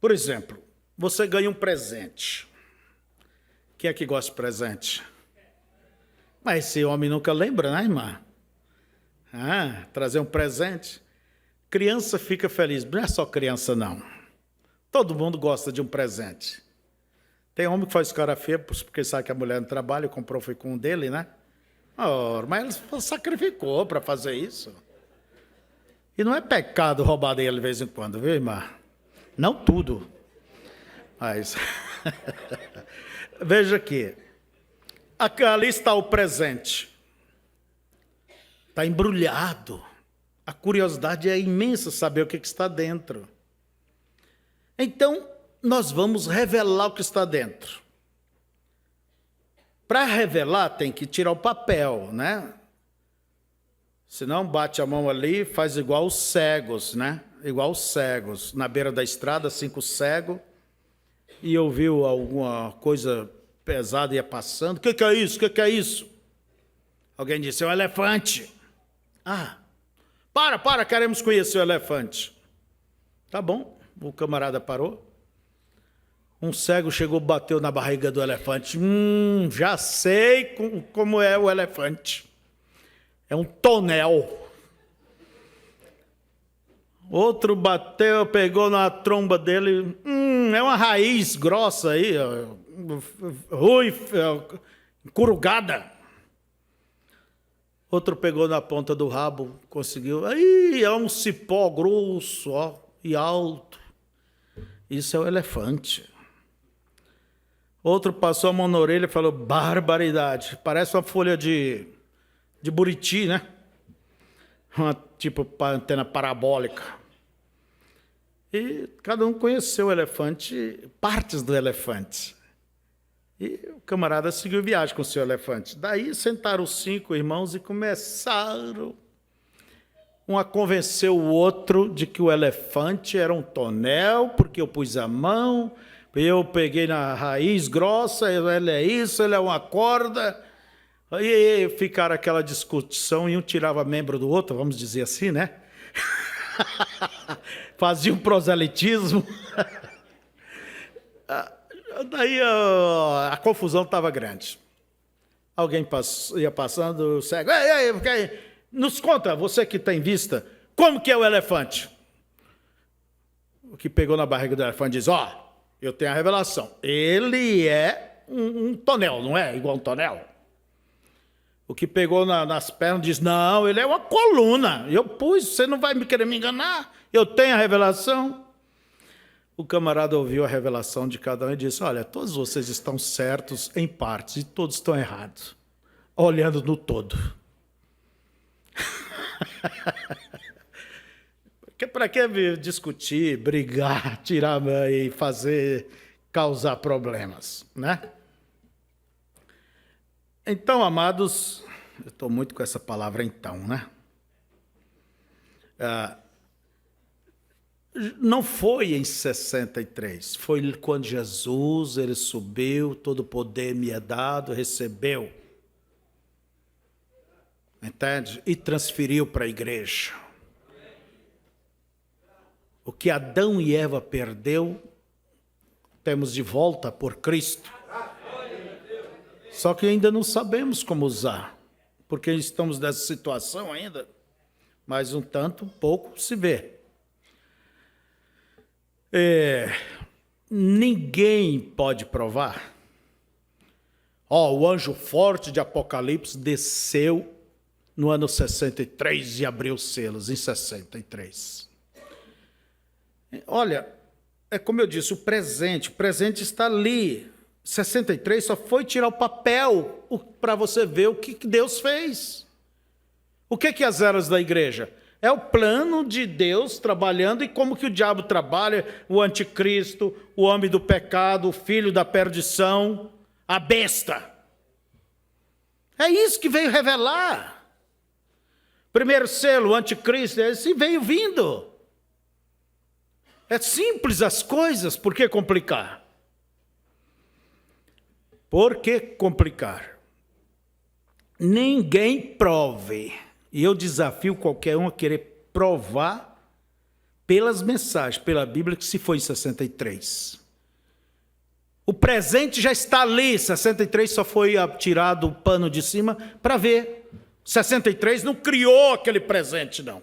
Speaker 1: Por exemplo, você ganha um presente. Quem é que gosta de presente? Mas esse homem nunca lembra, né, irmã? Trazer um presente. Criança fica feliz. Não é só criança, não. Todo mundo gosta de um presente. Tem homem que faz cara feia porque sabe que a mulher não trabalha, comprou foi com um dele, né? Mas ele sacrificou para fazer isso. E não é pecado roubar dele de vez em quando, viu, irmã? Não tudo. Mas, veja aqui. Ali está o presente. Está embrulhado. A curiosidade é imensa saber o que está dentro. Então, nós vamos revelar o que está dentro. Para revelar, tem que tirar o papel, né? Senão, bate a mão ali, faz igual os cegos, né? Igual os cegos. Na beira da estrada, 5 cegos, e ouviu alguma coisa pesada, ia passando. O que é isso? O que é isso? Alguém disse, é um elefante. Para, queremos conhecer o elefante. Tá bom, o camarada parou. Um cego chegou, bateu na barriga do elefante. Já sei como é o elefante. É um tonel. Outro bateu, pegou na tromba dele. É uma raiz grossa aí, ruim, corrugada. Outro pegou na ponta do rabo, conseguiu. Aí é um cipó grosso, e alto. Isso é o elefante. Outro passou a mão na orelha e falou, barbaridade, parece uma folha de buriti, né? Tipo antena parabólica. E cada um conheceu o elefante, partes do elefante. E o camarada seguiu viagem com o seu elefante. Daí sentaram os 5 irmãos e começaram um a convencer o outro de que o elefante era um tonel, porque eu pus a mão, eu peguei na raiz grossa, ele é isso, ele é uma corda. Aí ficaram aquela discussão e um tirava membro do outro, vamos dizer assim, né? Fazia um proselitismo. Daí a confusão estava grande. Alguém ia passando, cego. Ei, nos conta, você que tem vista, como que é o elefante? O que pegou na barriga do elefante diz, eu tenho a revelação. Ele é um tonel, não é? Igual um tonel. O que pegou nas pernas diz, não, ele é uma coluna. Eu pus, você não vai querer me enganar. Eu tenho a revelação. O camarada ouviu a revelação de cada um e disse, olha, todos vocês estão certos em partes e todos estão errados. Olhando no todo. Para que discutir, brigar, tirar e causar problemas, né? Então, amados, eu estou muito com essa palavra então, né? Não foi em 63, foi quando Jesus, ele subiu, todo o poder me é dado, recebeu. Entende? E transferiu para a igreja. O que Adão e Eva perdeu, temos de volta por Cristo. Só que ainda não sabemos como usar, porque estamos nessa situação ainda, mas um tanto, pouco se vê. Ninguém pode provar. O anjo forte de Apocalipse desceu no ano 63 e abriu os selos em 63. Olha, é como eu disse, o presente está ali. 63 só foi tirar o papel para você ver o que Deus fez. O que é as eras da igreja? É o plano de Deus trabalhando e como que o diabo trabalha, o anticristo, o homem do pecado, o filho da perdição, a besta. É isso que veio revelar. Primeiro selo, o anticristo, esse veio vindo. É simples as coisas, por que complicar? Por que complicar? Ninguém prove. E eu desafio qualquer um a querer provar pelas mensagens, pela Bíblia, que se foi em 63. O presente já está ali, 63 só foi tirado o pano de cima para ver. 63 não criou aquele presente, não.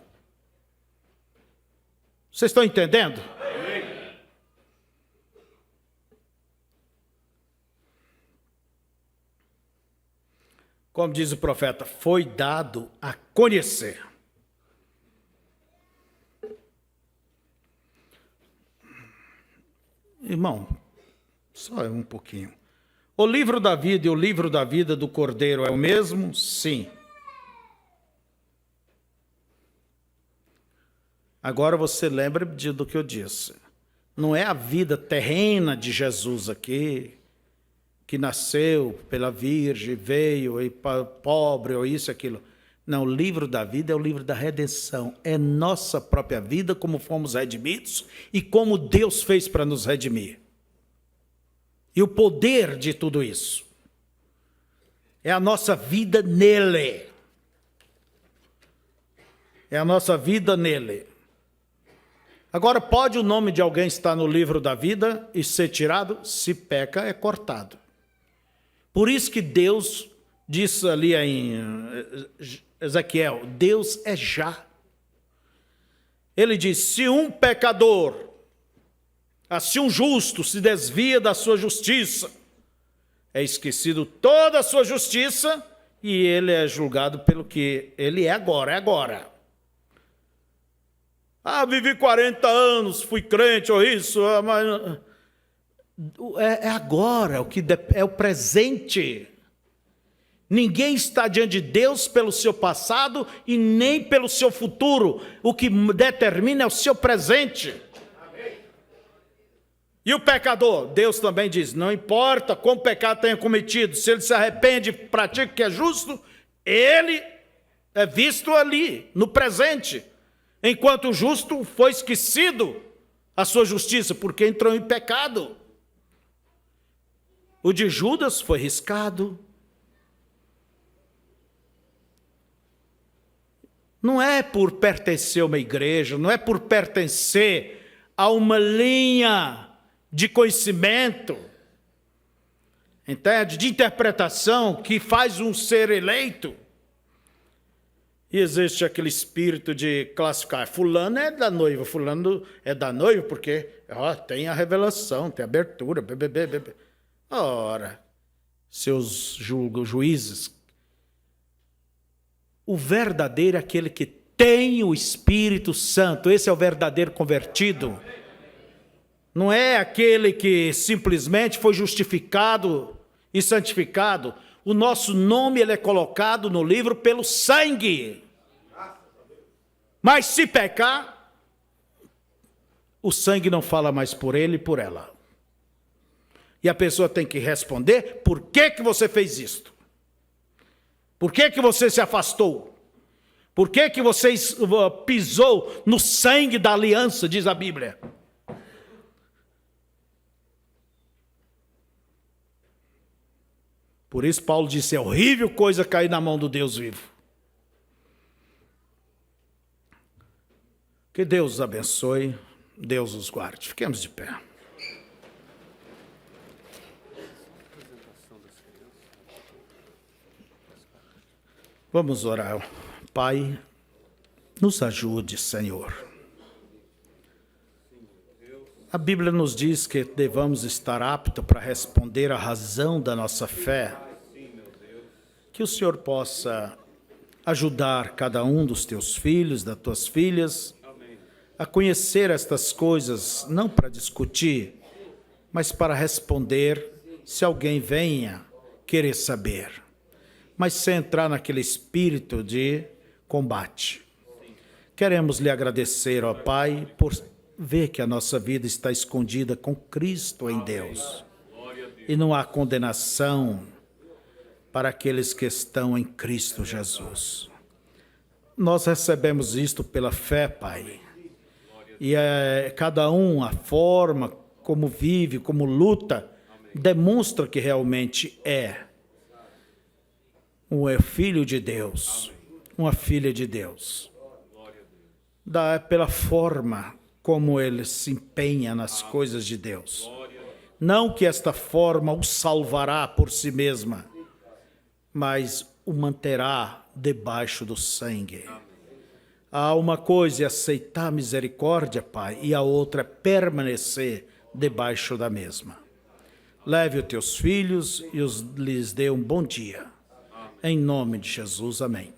Speaker 1: Vocês estão entendendo? Como diz o profeta, foi dado a conhecer. Irmão, só um pouquinho. O livro da vida e o livro da vida do Cordeiro é o mesmo? Sim. Agora você lembra do que eu disse. Não é a vida terrena de Jesus aqui, que nasceu pela Virgem, veio e pobre, ou isso e aquilo. Não, o livro da vida é o livro da redenção. É nossa própria vida, como fomos redimidos e como Deus fez para nos redimir. E o poder de tudo isso é a nossa vida nele. É a nossa vida nele. Agora, pode o nome de alguém estar no livro da vida e ser tirado? Se peca, é cortado. Por isso que Deus disse ali em Ezequiel, Deus é já. Ele diz, se um pecador, se um justo se desvia da sua justiça, é esquecido toda a sua justiça e ele é julgado pelo que ele é agora, vivi 40 anos, fui crente ou isso, mas... É agora, é o presente. Ninguém está diante de Deus pelo seu passado e nem pelo seu futuro. O que determina é o seu presente. Amém. E o pecador? Deus também diz, não importa como pecado tenha cometido, se ele se arrepende e pratica o que é justo, ele é visto ali, no presente. Enquanto o justo foi esquecido a sua justiça, porque entrou em pecado. O de Judas foi riscado. Não é por pertencer a uma igreja, não é por pertencer a uma linha de conhecimento, entende? De interpretação que faz um ser eleito. E existe aquele espírito de classificar. Fulano é da noiva, fulano é da noiva porque tem a revelação, tem a abertura, Ora, seus juízes, o verdadeiro é aquele que tem o Espírito Santo, esse é o verdadeiro convertido. Não é aquele que simplesmente foi justificado e santificado. O nosso nome ele é colocado no livro pelo sangue. Mas se pecar, o sangue não fala mais por ele e por ela. E a pessoa tem que responder, por que você fez isto? Por que você se afastou? Por que você pisou no sangue da aliança, diz a Bíblia? Por isso Paulo disse, é horrível coisa cair na mão do Deus vivo. Que Deus os abençoe, Deus os guarde. Fiquemos de pé. Vamos orar. Pai, nos ajude, Senhor. A Bíblia nos diz que devamos estar aptos para responder à razão da nossa fé. Que o Senhor possa ajudar cada um dos teus filhos, das tuas filhas, a conhecer estas coisas, não para discutir, mas para responder se alguém venha querer saber, mas sem entrar naquele espírito de combate. Queremos lhe agradecer, ó Pai, por ver que a nossa vida está escondida com Cristo em Deus. E não há condenação para aqueles que estão em Cristo Jesus. Nós recebemos isto pela fé, Pai. E cada um, a forma como vive, como luta, demonstra que realmente é um filho de Deus, uma filha de Deus. Pela forma como ele se empenha nas coisas de Deus. Não que esta forma o salvará por si mesma, mas o manterá debaixo do sangue. Há uma coisa é aceitar a misericórdia, Pai, e a outra é permanecer debaixo da mesma. Leve os teus filhos e lhes dê um bom dia. Em nome de Jesus, amém.